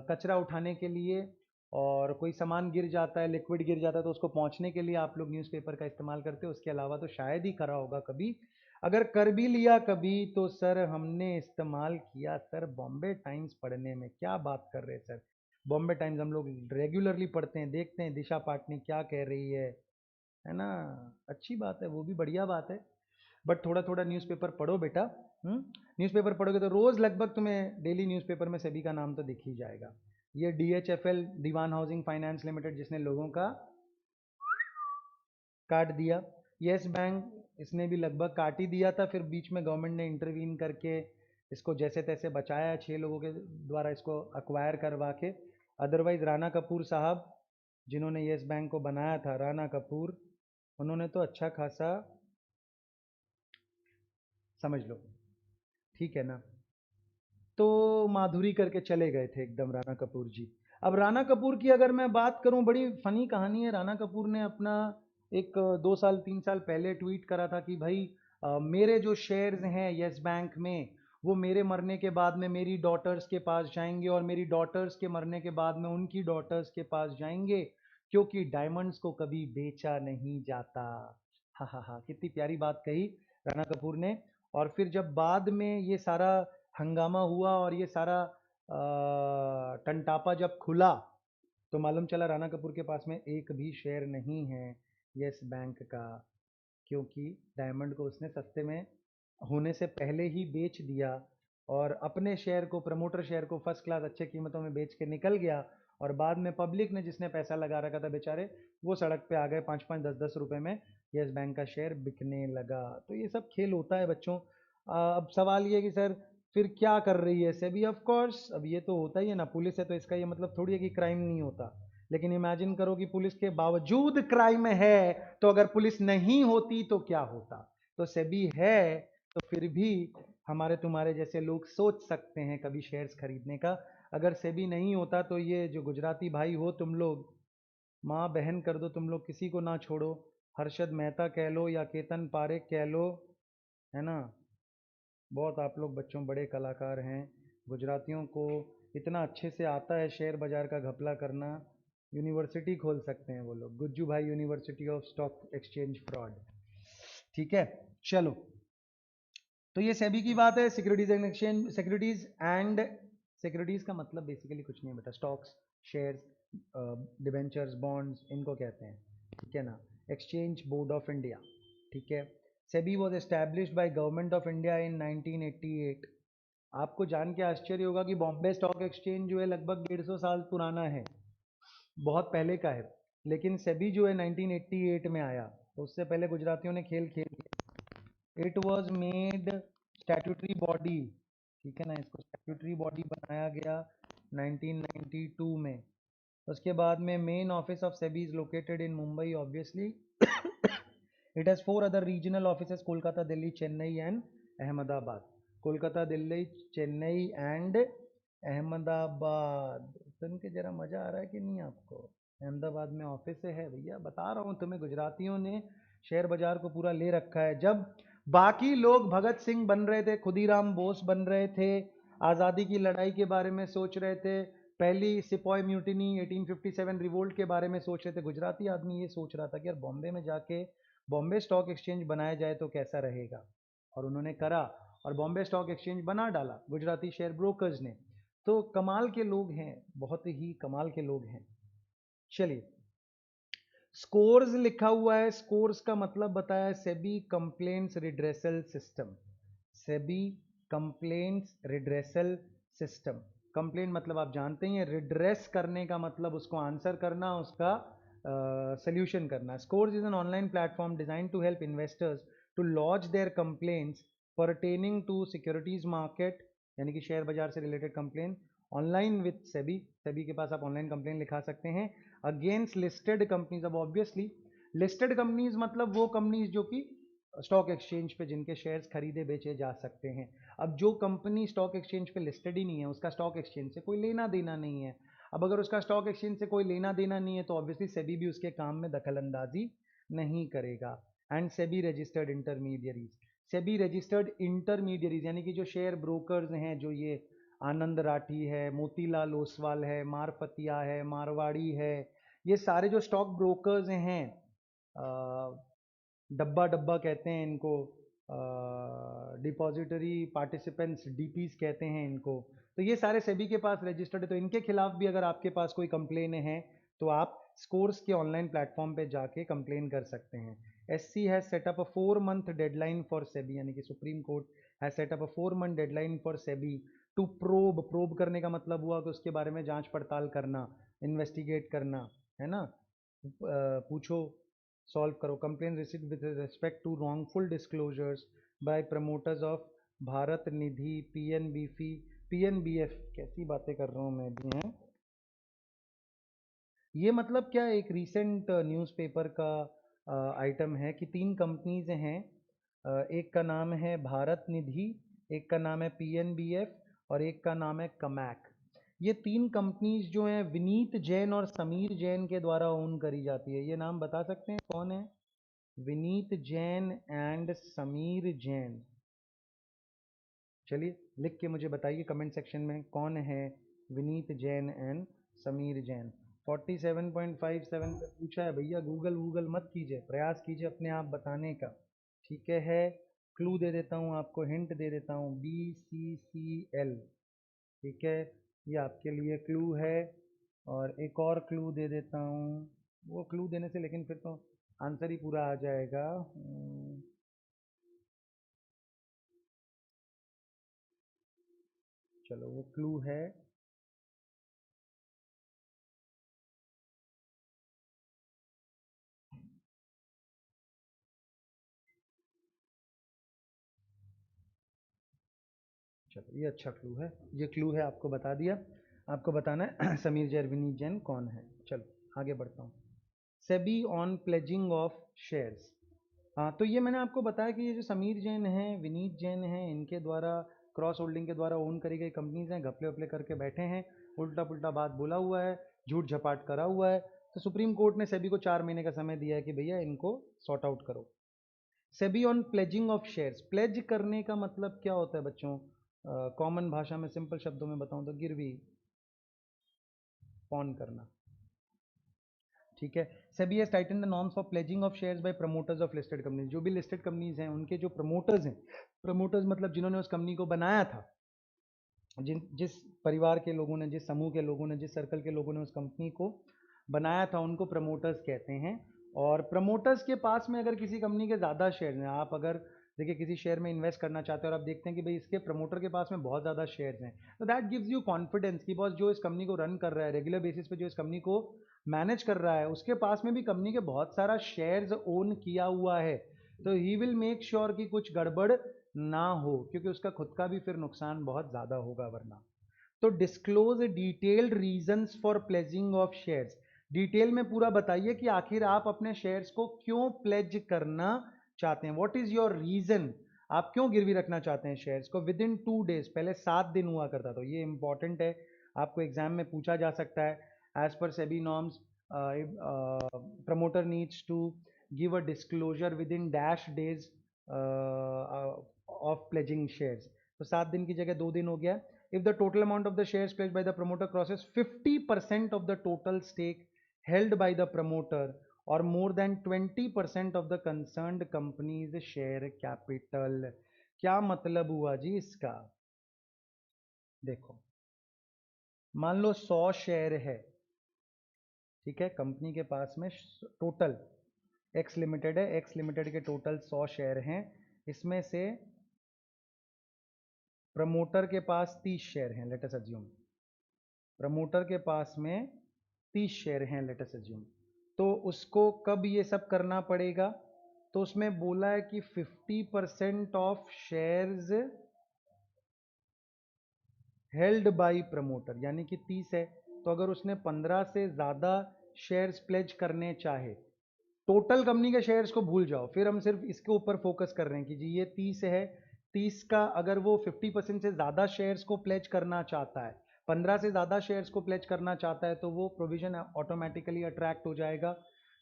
कचरा उठाने के लिए और कोई सामान गिर जाता है, लिक्विड गिर जाता है, तो उसको पहुंचने के लिए आप लोग न्यूज़पेपर का इस्तेमाल करते हो। उसके अलावा तो शायद ही करा होगा कभी। अगर कर भी लिया कभी तो सर हमने इस्तेमाल किया सर बॉम्बे टाइम्स पढ़ने में। क्या बात कर रहे हैं सर? बॉम्बे टाइम्स हम लोग रेगुलरली पढ़ते हैं, देखते हैं दिशा पाटनी क्या कह रही है ना? अच्छी बात है, वो भी बढ़िया बात है। बट थोड़ा थोड़ा न्यूज़पेपर पढ़ो बेटा। न्यूज़पेपर पढ़ोगे तो रोज लगभग तुम्हें डेली न्यूज़पेपर में सभी का नाम तो दिख ही जाएगा। ये DHFL, दीवान हाउसिंग फाइनेंस लिमिटेड, जिसने लोगों का काट दिया। यस बैंक, इसने भी लगभग काट ही दिया था, फिर बीच में गवर्नमेंट ने इंटरवीन करके इसको जैसे तैसे बचाया, 6 लोगों के द्वारा इसको अक्वायर करवा के। अदरवाइज राणा कपूर साहब, जिन्होंने यस बैंक को बनाया था, राणा कपूर, उन्होंने तो अच्छा खासा, समझ लो, ठीक है ना। तो माधुरी करके चले गए थे एकदम राणा कपूर जी। अब राणा कपूर की अगर मैं बात करूं, बड़ी फनी कहानी है। राणा कपूर ने अपना एक 2 साल 3 साल पहले ट्वीट करा था कि भाई मेरे जो शेयर्स हैं यस बैंक में, वो मेरे मरने के बाद में मेरी डॉटर्स के पास जाएंगे, और मेरी डॉटर्स के मरने के बाद में उनकी डॉटर्स के पास जाएंगे, क्योंकि डायमंड्स को कभी बेचा नहीं जाता। हा हा हा, कितनी प्यारी बात कही राणा कपूर ने। और फिर जब बाद में ये सारा हंगामा हुआ और ये सारा टंटापा जब खुला, तो मालूम चला राणा कपूर के पास में एक भी शेयर नहीं है यस बैंक का, क्योंकि डायमंड को उसने सस्ते में होने से पहले ही बेच दिया, और अपने शेयर को, प्रमोटर शेयर को फर्स्ट क्लास अच्छे कीमतों में बेच के निकल गया। और बाद में पब्लिक ने, जिसने पैसा लगा रखा था बेचारे, वो सड़क पे आ गए, 5 5 10 10 रुपए में यस बैंक का शेयर बिकने लगा। तो ये सब खेल होता है बच्चों। अब सवाल ये कि सर फिर क्या कर रही है सेबी? ऑफ कोर्स, अब ये तो होता ही है ना, पुलिस है तो इसका ये मतलब थोड़ी है कि क्राइम नहीं होता। लेकिन इमेजिन करो कि पुलिस के बावजूद क्राइम है, तो अगर पुलिस नहीं होती तो क्या होता? तो सेबी है, तो फिर भी हमारे तुम्हारे जैसे लोग सोच सकते हैं कभी शेयर्स खरीदने का। अगर सेबी नहीं होता तो ये जो गुजराती भाई हो तुम लोग, माँ बहन कर दो तुम लोग, किसी को ना छोड़ो। हर्षद मेहता कह लो या केतन पारेख कह लो, है ना, बहुत आप लोग बच्चों बड़े कलाकार हैं। गुजरातियों को इतना अच्छे से आता है शेयर बाजार का घपला करना, यूनिवर्सिटी खोल सकते हैं वो लोग, गुज्जू भाई university of stock exchange fraud. ठीक है, चलो। तो ये सेबी की बात है। सिक्योरिटीज एंड एक्सचेंज, सिक्योरिटीज का मतलब बेसिकली कुछ नहीं बता, स्टॉक्स, शेयर्स, डिबेंचर्स, बॉन्ड्स, इनको कहते हैं, ठीक है ना। एक्सचेंज बोर्ड ऑफ इंडिया, ठीक है। SEBI was established by government of India in 1988। आपको जान के आश्चर्य होगा कि बॉम्बे स्टॉक एक्सचेंज जो है लगभग 150 साल पुराना है, बहुत पहले का है। लेकिन सेबी जो है 1988 में आया, तो उससे पहले गुजरातियों ने खेल खेल दिया। It was made statutory body, ठीक है ना, इसको स्टैट्यूटरी बॉडी बनाया गया 1992 में। उसके बाद में main office of SEBI is located in Mumbai obviously. It has 4 other regional offices, Kolkata, Delhi, Chennai and Ahmedabad. Kolkata, Delhi, Chennai and Ahmedabad. सुन के जरा मजा आ रहा है कि नहीं आपको? अहमदाबाद में ऑफिस है भैया, बता रहा हूँ तुम्हें, गुजरातियों ने शेयर बाजार को पूरा ले रखा है। जब बाकी लोग भगत सिंह बन रहे थे, खुदीराम बोस बन रहे थे, आज़ादी की लड़ाई के बारे में सोच रहे थे, पहली सिपॉय म्यूटिनी 1857 रिवोल्ट के बारे में सोच रहे थे, गुजराती आदमी ये सोच रहा था कि यार बॉम्बे में जाके बॉम्बे स्टॉक एक्सचेंज बनाया जाए तो कैसा रहेगा। और उन्होंने करा, और बॉम्बे स्टॉक एक्सचेंज बना डाला गुजराती शेयर ब्रोकर्स ने। तो कमाल के लोग हैं, बहुत ही कमाल के लोग हैं। चलिए, स्कोर्स लिखा हुआ है, स्कोर्स का मतलब बताया, SEBI complaints redressal system. SEBI complaints redressal system. Complaint मतलब आप जानते हैं, रिड्रेस करने का मतलब उसको आंसर करना, उसका सोल्यूशन करना। Scores is an online platform designed to help investors to lodge their complaints pertaining to securities market, यानी कि शेयर बाजार से related complain, online with SEBI. SEBI के पास आप ऑनलाइन कंप्लेन लिखा सकते हैं अगेंस्ट लिस्टेड कंपनीज। अब ऑब्वियसली लिस्टेड कंपनीज मतलब वो कंपनीज जो कि स्टॉक एक्सचेंज पे जिनके शेयर्स खरीदे बेचे जा सकते हैं। अब जो कंपनी स्टॉक एक्सचेंज पे लिस्टेड ही नहीं है, उसका स्टॉक एक्सचेंज से कोई लेना देना नहीं है। अब अगर उसका स्टॉक एक्सचेंज से कोई लेना देना नहीं है, तो ऑब्वियसली सेबी भी उसके काम में दखल अंदाजी नहीं करेगा। And SEBI registered intermediaries, SEBI registered intermediaries यानी कि जो शेयर ब्रोकर्स हैं, जो ये आनंद राठी है, मोतीलाल ओसवाल है, मारफतिया है, मारवाड़ी है, ये सारे जो स्टॉक ब्रोकर्स हैं, डब्बा डब्बा कहते हैं इनको, डिपॉजिटरी पार्टिसिपेंट्स, डीपीज कहते हैं इनको। तो ये सारे सेबी के पास रजिस्टर्ड है। तो इनके खिलाफ भी अगर आपके पास कोई कंप्लेन है, तो आप स्कोर्स के ऑनलाइन प्लेटफॉर्म पे जाके कंप्लेन कर सकते हैं। SC has set up a 4 month deadline for SEBI, यानी कि supreme court has set up a 4 month deadline for SEBI to probe. Probe करने का मतलब हुआ कि उसके बारे में जांच पड़ताल करना, इन्वेस्टिगेट करना, है ना, पूछो, सॉल्व करो। Complaint receive with respect to wrongful disclosures by promoters of Bharat Nidhi, पीएनबीफी, पीएनबीएफ, कैसी बातें कर रहा हूँ मैं भी, हैं। ये मतलब क्या, एक रीसेंट न्यूज़पेपर का आइटम है कि 3 कंपनीज हैं। एक का नाम है भारत निधि, एक का नाम है पीएनबीएफ और एक का नाम है कमैक। ये 3 कंपनीज जो हैं विनीत जैन और समीर जैन के द्वारा ओन करी जाती है। ये नाम बता सकते हैं कौन है? विनीत जैन एंड समीर जैन। चलिए लिख के मुझे बताइए कमेंट सेक्शन में कौन है विनीत जैन एंड समीर जैन। 47.57 पे पूछा है भैया, गूगल मत कीजिए, प्रयास कीजिए अपने आप बताने का। ठीक है, क्लू दे देता हूँ आपको, हिंट दे देता हूँ, BCCL। ठीक है, ये आपके लिए क्लू है। और एक और क्लू दे देता हूँ, वो क्लू देने से लेकिन फिर तो आंसर ही पूरा आ जाएगा। चलो वो क्लू है, चलो ये अच्छा क्लू है, ये क्लू है, आपको बता दिया। आपको बताना है समीर जैन विनीत जैन कौन है। चलो आगे बढ़ता हूँ। SEBI on pledging of shares. हाँ, तो ये मैंने आपको बताया कि ये जो समीर जैन हैं, विनीत जैन हैं, इनके द्वारा क्रॉस होल्डिंग के द्वारा ओन करी गई कंपनीज हैं। घपले वपले करके बैठे हैं, उल्टा पुल्टा बात बोला हुआ है, झूठ झपाट करा हुआ है। तो सुप्रीम कोर्ट ने सेबी को 4 महीने का समय दिया है कि भैया इनको सॉर्ट आउट करो। SEBI on pledging of shares. Pledge करने का मतलब क्या होता है बच्चों? कॉमन भाषा में सिंपल शब्दों में बताऊं तो गिरवी पॉन करना। ठीक है, SEBI has tightened the norms for pledging of shares by promoters of listed companies. जो भी लिस्टेड कंपनीज हैं उनके जो प्रमोटर्स हैं, प्रमोटर्स मतलब जिन्होंने उस कंपनी को बनाया था, जिस परिवार के लोगों ने, जिस समूह के लोगों ने, जिस सर्कल के लोगों ने उस कंपनी को बनाया था, उनको प्रमोटर्स कहते हैं। और प्रमोटर्स के पास में अगर किसी कंपनी के ज़्यादा शेयर हैं, आप अगर देखिए किसी शेयर में इन्वेस्ट करना चाहते हैं और आप देखते हैं कि भाई इसके प्रमोटर के पास में बहुत ज़्यादा शेयर्स हैं, तो दैट गिव्स यू कॉन्फिडेंस कि बॉस जो इस कंपनी को रन कर रहा है, रेगुलर बेसिस पे जो इस कंपनी को मैनेज कर रहा है, उसके पास में भी कंपनी के बहुत सारा शेयर्स ओन किया हुआ है। तो ही विल मेक श्योर कि कुछ गड़बड़ ना हो, क्योंकि उसका खुद का भी फिर नुकसान बहुत ज़्यादा होगा वरना। तो disclose detailed reasons for pledging of shares. Detail में पूरा बताइए कि आखिर आप अपने शेयर्स को क्यों प्लेज करना चाहते हैं। What is your reason? आप क्यों गिरवी रखना चाहते हैं शेयर्स को? विद इन 2 डेज, पहले 7 दिन हुआ करता, तो ये इंपॉर्टेंट है, आपको एग्जाम में पूछा जा सकता है। As per SEBI norms, promoter needs to give a disclosure within -days of pledging shares. तो 7 दिन की जगह 2 दिन हो गया। If the total amount of the shares pledged by the promoter crosses 50% of the total stake held by the promoter or more than 20% of the concerned company's share capital। क्या मतलब हुआ जी इसका? देखो, मान लो 100 शेयर है, ठीक है, कंपनी के पास में टोटल, एक्स लिमिटेड है, एक्स लिमिटेड के टोटल 100 शेयर हैं, इसमें से प्रमोटर के पास 30 शेयर हैं, लेट अस अज्यूम। प्रमोटर के पास में 30 शेयर हैं, लेट अस अज्यूम। तो उसको कब ये सब करना पड़ेगा? तो उसमें बोला है कि 50% of shares held bye promoter, यानी कि 30 है, तो अगर उसने 15 से ज़्यादा शेयर्स प्लेज करने चाहे, टोटल कंपनी के शेयर्स को भूल जाओ, फिर हम सिर्फ इसके ऊपर फोकस कर रहे हैं कि जी ये 30 है, 30 का अगर वो 50% से ज़्यादा शेयर्स को प्लेज करना चाहता है, 15 से ज़्यादा शेयर्स को प्लेज करना चाहता है, तो वो प्रोविजन ऑटोमेटिकली अट्रैक्ट हो जाएगा।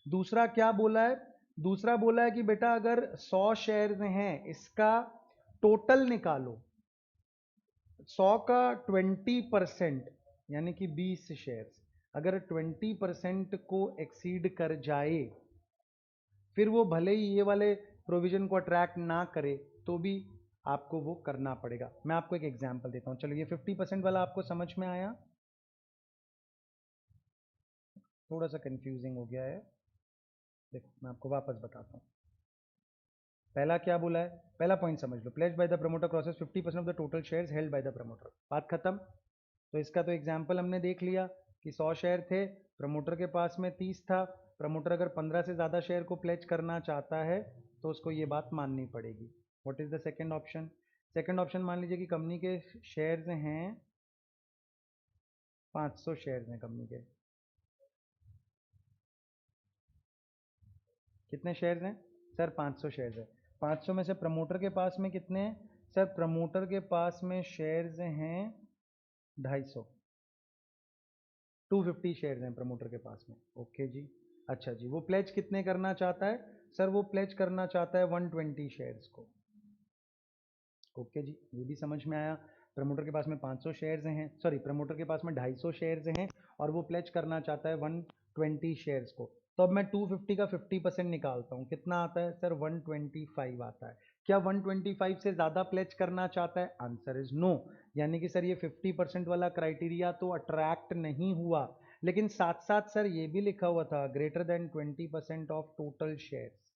दूसरा क्या बोला है? दूसरा बोला है कि बेटा अगर 100 शेयर्स हैं, इसका टोटल निकालो, 100 का 20% यानी कि 20 शेयर्स अगर 20% को एक्सीड कर जाए, फिर वो भले ही ये वाले प्रोविजन को अट्रैक्ट ना करे, तो भी आपको वो करना पड़ेगा। मैं आपको एक एग्जांपल देता हूँ। चलो ये 50% वाला आपको समझ में आया? थोड़ा सा कंफ्यूजिंग हो गया है, देखो मैं आपको वापस बताता हूँ। पहला क्या बोला है? पहला पॉइंट समझ लो, pledge by the promoter crosses 50% of the total shares held by the promoter, बात खत्म। तो इसका तो एग्जाम्पल हमने देख लिया कि 100 शेयर थे, प्रमोटर के पास में 30 था, प्रमोटर अगर 15 से ज़्यादा शेयर को प्लेज करना चाहता है तो उसको ये बात माननी पड़ेगी। What is the second option? Second option मान लीजिए कि कंपनी के शेयर्स हैं, 500 शेयर्स हैं कंपनी के, कितने शेयर्स हैं सर? 500 शेयर्स है। 500 में से प्रमोटर के पास में कितने हैं सर? प्रमोटर के पास में शेयर्स हैं 250। 250 शेयर्स हैं प्रमोटर के पास में। ओके जी। अच्छा जी, वो प्लेज कितने करना चाहता है सर? वो प्लेज करना चाहता है 120 शेयर्स को। ओके जी, ये भी समझ में आया। प्रमोटर के पास में 500 शेयर्स हैं, सॉरी प्रमोटर के पास में 250 शेयर्स हैं और वो प्लेज करना चाहता है 120 शेयर्स को। तो अब मैं 250 का 50% निकालता हूँ, कितना आता है सर? 125 आता है। क्या 125 से ज़्यादा प्लेज करना चाहता है? Answer is no. यानी कि सर ये 50% वाला क्राइटेरिया तो अट्रैक्ट नहीं हुआ, लेकिन साथ साथ सर ये भी लिखा हुआ था greater than 20% of total shares.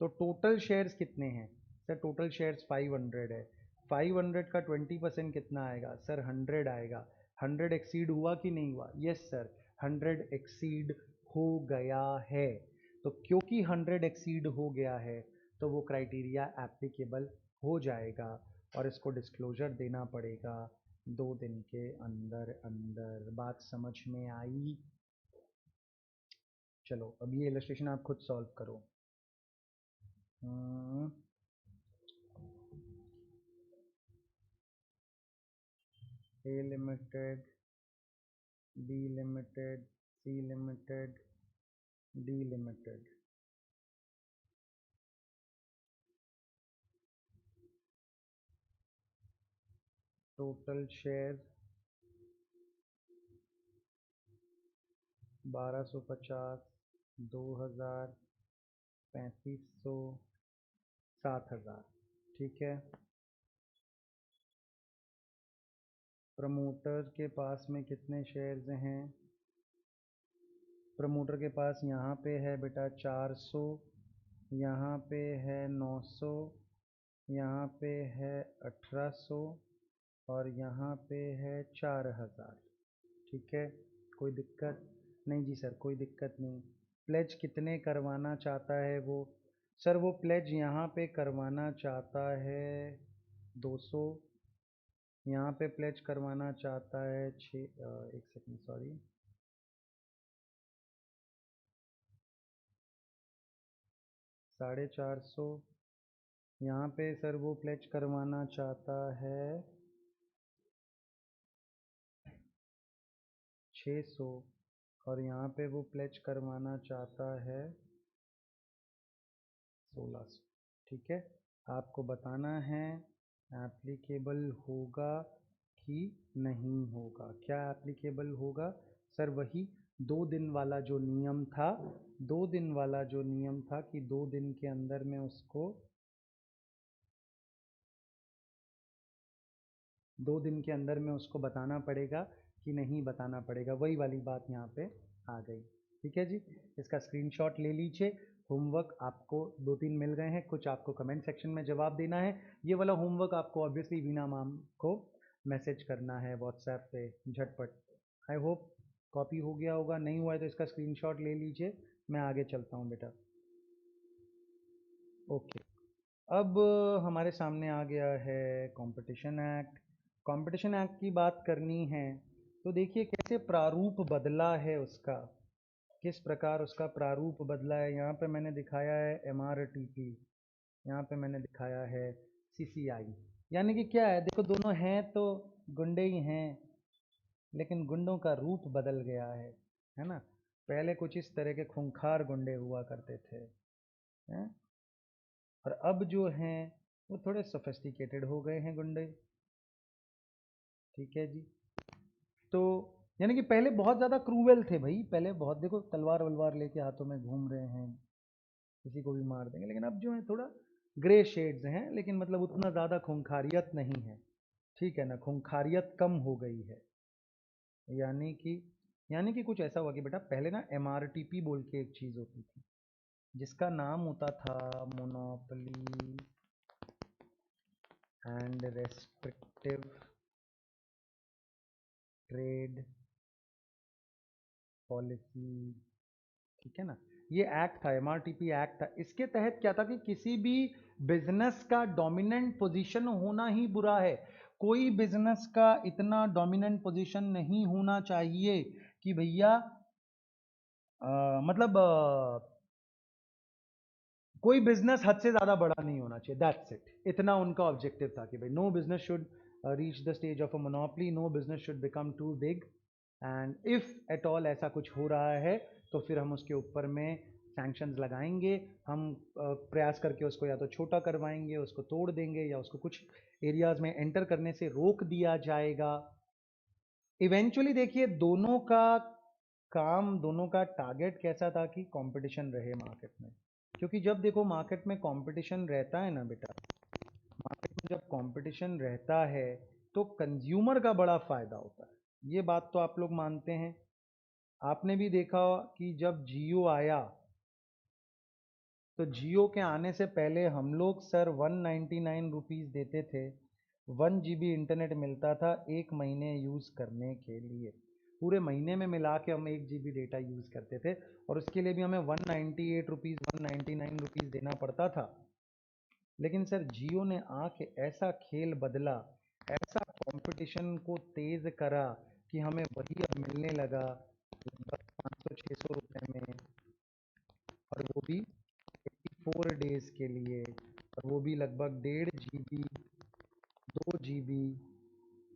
तो टोटल शेयर्स कितने हैं सर? टोटल शेयर्स 500 है। 500 का 20% कितना आएगा सर? 100 आएगा। 100 एक्सीड हुआ कि नहीं हुआ? यस सर, 100 एक्सीड हो गया है। तो क्योंकि 100 एक्सीड हो गया है तो वो क्राइटेरिया एप्लीकेबल हो जाएगा और इसको डिस्क्लोजर देना पड़ेगा 2 दिन के अंदर अंदर। बात समझ में आई? चलो अब ये इलस्ट्रेशन आप खुद सॉल्व करो। A limited, B limited, C limited, D limited. Total share 1250, 2000, 3500, 7000। ठीक है। प्रमोटर के पास में कितने शेयर्स हैं? प्रमोटर के पास यहाँ पे है बेटा 400, यहाँ पे है 900, यहाँ पे है 1800 और यहाँ पे है 4000। ठीक है, कोई दिक्कत नहीं जी सर? कोई दिक्कत नहीं। प्लेज कितने करवाना चाहता है वो? सर वो प्लेज यहाँ पे करवाना चाहता है 200, यहाँ पे प्लेज करवाना चाहता है एक सेकंड सॉरी, 450। यहाँ पे सर वो प्लेज करवाना चाहता है 600 और यहाँ पे वो प्लेज करवाना चाहता है 1600। ठीक है, आपको बताना है एप्लीकेबल होगा कि नहीं होगा। क्या एप्लीकेबल होगा सर? वही 2 दिन वाला जो नियम था, 2 दिन वाला जो नियम था कि 2 दिन के अंदर में उसको 2 दिन के अंदर में उसको बताना पड़ेगा कि नहीं बताना पड़ेगा। वही वाली बात यहाँ पे आ गई। ठीक है जी, इसका स्क्रीनशॉट ले लीजिए। होमवर्क आपको 2-3 मिल गए हैं, कुछ आपको कमेंट सेक्शन में जवाब देना है। ये वाला होमवर्क आपको ऑब्वियसली वीना मैम को मैसेज करना है व्हाट्सएप पे झटपट। आई होप कॉपी हो गया होगा, नहीं हुआ है तो इसका स्क्रीनशॉट ले लीजिए। मैं आगे चलता हूँ बेटा। ओके, अब हमारे सामने आ गया है कंपटीशन एक्ट। कंपटीशन एक्ट की बात करनी है तो देखिए कैसे प्रारूप बदला है उसका, किस प्रकार उसका प्रारूप बदला है। यहाँ पे मैंने दिखाया है MRTP, यहाँ पे मैंने दिखाया है CCI। यानी कि क्या है, देखो दोनों हैं तो गुंडे ही हैं, लेकिन गुंडों का रूप बदल गया है ना। पहले कुछ इस तरह के खूंखार गुंडे हुआ करते थे, हैं? और अब जो हैं वो थोड़े सोफिस्टिकेटेड हो गए हैं गुंडे। ठीक है जी। तो यानी कि पहले बहुत ज़्यादा क्रूवेल थे भाई, पहले बहुत, देखो तलवार वलवार लेके हाथों में घूम रहे हैं, किसी को भी मार देंगे। लेकिन अब जो है थोड़ा ग्रे शेड्स हैं, लेकिन मतलब उतना ज़्यादा खूंखारियत नहीं है। ठीक है ना, खूंखारियत कम हो गई है। यानी कि कुछ ऐसा हुआ कि बेटा पहले ना MRTP बोल के एक चीज़ होती थी जिसका नाम होता था monopoly and restrictive trade policy. ठीक है ना, ये एक्ट था, MRTP एक्ट था। इसके तहत क्या था कि किसी भी बिजनेस का डोमिनेंट पोजीशन होना ही बुरा है। कोई बिजनेस का इतना डोमिनेंट पोजीशन नहीं होना चाहिए कि भैया मतलब कोई बिजनेस हद से ज़्यादा बड़ा नहीं होना चाहिए, दैट्स इट। इतना उनका ऑब्जेक्टिव था कि भाई no business should reach the stage of a monopoly, no business should become too big, and if at all ऐसा कुछ हो रहा है तो फिर हम उसके ऊपर में सैंक्शंस लगाएंगे। हम प्रयास करके उसको या तो छोटा करवाएंगे, उसको तोड़ देंगे, या उसको कुछ एरियाज़ में एंटर करने से रोक दिया जाएगा। इवेंचुअली देखिए, दोनों का काम, दोनों का टारगेट कैसा था कि कंपटीशन रहे मार्केट में। क्योंकि जब देखो मार्केट में कंपटीशन रहता है ना बेटा, मार्केट में जब कंपटीशन रहता है तो कंज्यूमर का बड़ा फायदा होता है। ये बात तो आप लोग मानते हैं। आपने भी देखा कि जब जियो आया तो जियो के आने से पहले हम लोग सर 199 रुपीज़ देते थे, 1 GB इंटरनेट मिलता था एक महीने यूज़ करने के लिए। पूरे महीने में मिला के हम 1 GB डेटा यूज़ करते थे, और उसके लिए भी हमें 198 रुपीज़ 199 रुपीज़ देना पड़ता था। लेकिन सर जियो ने आके ऐसा खेल बदला, ऐसा कंपटीशन को तेज़ करा कि हमें वही अब मिलने लगा लगभग 500-600 रुपये में, और वो भी 84 डेज के लिए, और वो भी लगभग 1.5 GB 2 GB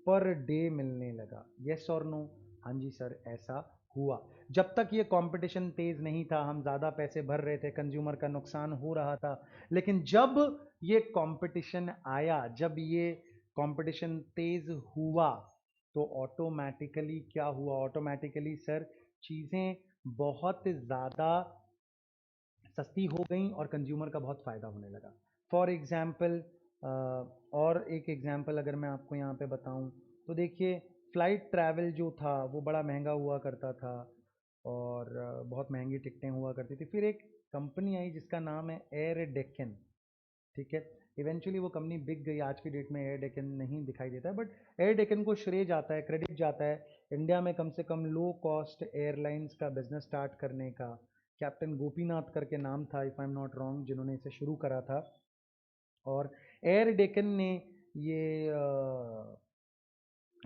पर डे मिलने लगा। यस और नो? हाँ जी सर, ऐसा हुआ। जब तक ये कंपटीशन तेज नहीं था, हम ज़्यादा पैसे भर रहे थे, कंज्यूमर का नुकसान हो रहा था। लेकिन जब ये कंपटीशन आया, जब ये कंपटीशन तेज हुआ, तो ऑटोमेटिकली क्या हुआ? ऑटोमेटिकली सर चीज़ें बहुत ज़्यादा सस्ती हो गई और कंज्यूमर का बहुत फ़ायदा होने लगा। फॉर एग्ज़ाम्पल, और एक एग्ज़ाम्पल अगर मैं आपको यहाँ पे बताऊँ तो देखिए, फ़्लाइट ट्रैवल जो था वो बड़ा महंगा हुआ करता था, और बहुत महंगी टिकटें हुआ करती थी। फिर एक कंपनी आई जिसका नाम है एयर डेक्कन, ठीक है। इवेंचुअली वो कंपनी बिक गई, आज की डेट में एयर डेक्कन नहीं दिखाई देता है, बट एयर डेक्कन को श्रेय जाता है, क्रेडिट जाता है इंडिया में कम से कम लो कॉस्ट एयरलाइंस का बिजनेस स्टार्ट करने का। कैप्टन गोपीनाथ करके नाम था, if I am not wrong, जिन्होंने इसे शुरू करा था। और एयर डेक्कन ने ये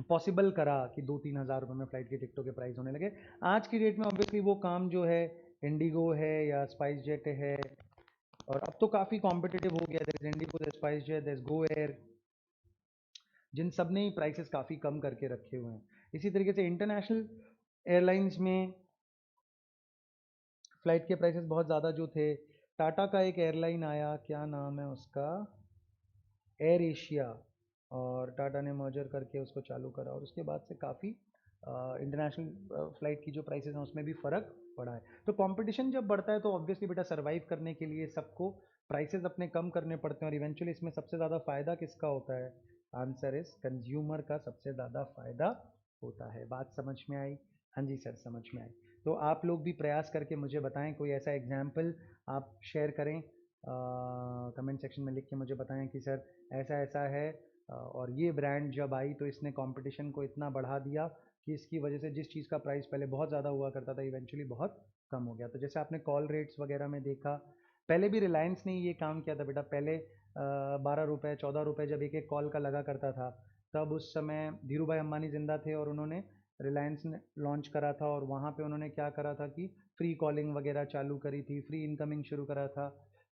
पॉसिबल करा कि 2-3 हज़ार रुपये में फ़्लाइट की टिकटों के प्राइस होने लगे। आज की डेट में ऑब्वियसली वो काम जो है इंडिगो है या स्पाइस जेट है, और अब तो काफ़ी कॉम्पिटिटिव हो गया, there is IndiGo, there SpiceJet, there GoAir, जिन सब ने ही प्राइसेस काफ़ी कम करके रखे हुए हैं। इसी तरीके से इंटरनेशनल एयरलाइंस में फ़्लाइट के प्राइसेस बहुत ज़्यादा जो थे, टाटा का एक एयरलाइन आया, क्या नाम है उसका, एयर एशिया, और टाटा ने मर्जर करके उसको चालू करा, और उसके बाद से काफ़ी इंटरनेशनल फ़्लाइट की जो प्राइसेस हैं उसमें भी फ़र्क पड़ा है। तो कंपटीशन जब बढ़ता है तो ऑब्वियसली बेटा सर्वाइव करने के लिए सबको प्राइसेस अपने कम करने पड़ते हैं, और इवेंचुअली इसमें सबसे ज़्यादा फ़ायदा किसका होता है? आंसर इज कंज्यूमर का सबसे ज़्यादा फ़ायदा होता है। बात समझ में आई? हाँ जी सर, समझ में आई। तो आप लोग भी प्रयास करके मुझे बताएं, कोई ऐसा एग्जाम्पल आप शेयर करें, कमेंट सेक्शन में लिख के मुझे बताएं कि सर ऐसा ऐसा है, और ये ब्रांड जब आई तो इसने कंपटीशन को इतना बढ़ा दिया कि इसकी वजह से जिस चीज़ का प्राइस पहले बहुत ज़्यादा हुआ करता था इवेंचुअली बहुत कम हो गया। तो जैसे आपने कॉल रेट्स वगैरह में देखा, पहले भी रिलायंस ने ये काम किया था बेटा। पहले 12 रुपये 14 रुपये जब एक एक कॉल का लगा करता था, तब उस समय धीरू भाई अंबानी जिंदा थे और उन्होंने रिलायंस ने लॉन्च करा था, और वहाँ पे उन्होंने क्या करा था कि फ्री कॉलिंग वगैरह चालू करी थी, फ्री इनकमिंग शुरू करा था,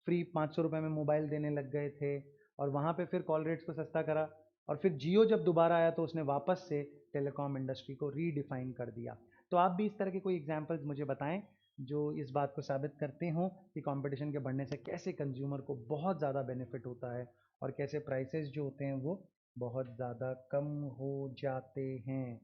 फ्री 500 रुपये में मोबाइल देने लग गए थे, और वहाँ पे फिर कॉल रेट्स को सस्ता करा। और फिर जियो जब दोबारा आया तो उसने वापस से टेलीकॉम इंडस्ट्री को रीडिफाइन कर दिया। तो आप भी इस तरह के कोई एग्जांपल्स मुझे बताएं जो इस बात को साबित करते हों कि कंपटीशन के बढ़ने से कैसे कंज्यूमर को बहुत ज़्यादा बेनिफिट होता है, और कैसे प्राइसेस जो होते हैं वो बहुत ज़्यादा कम हो जाते हैं।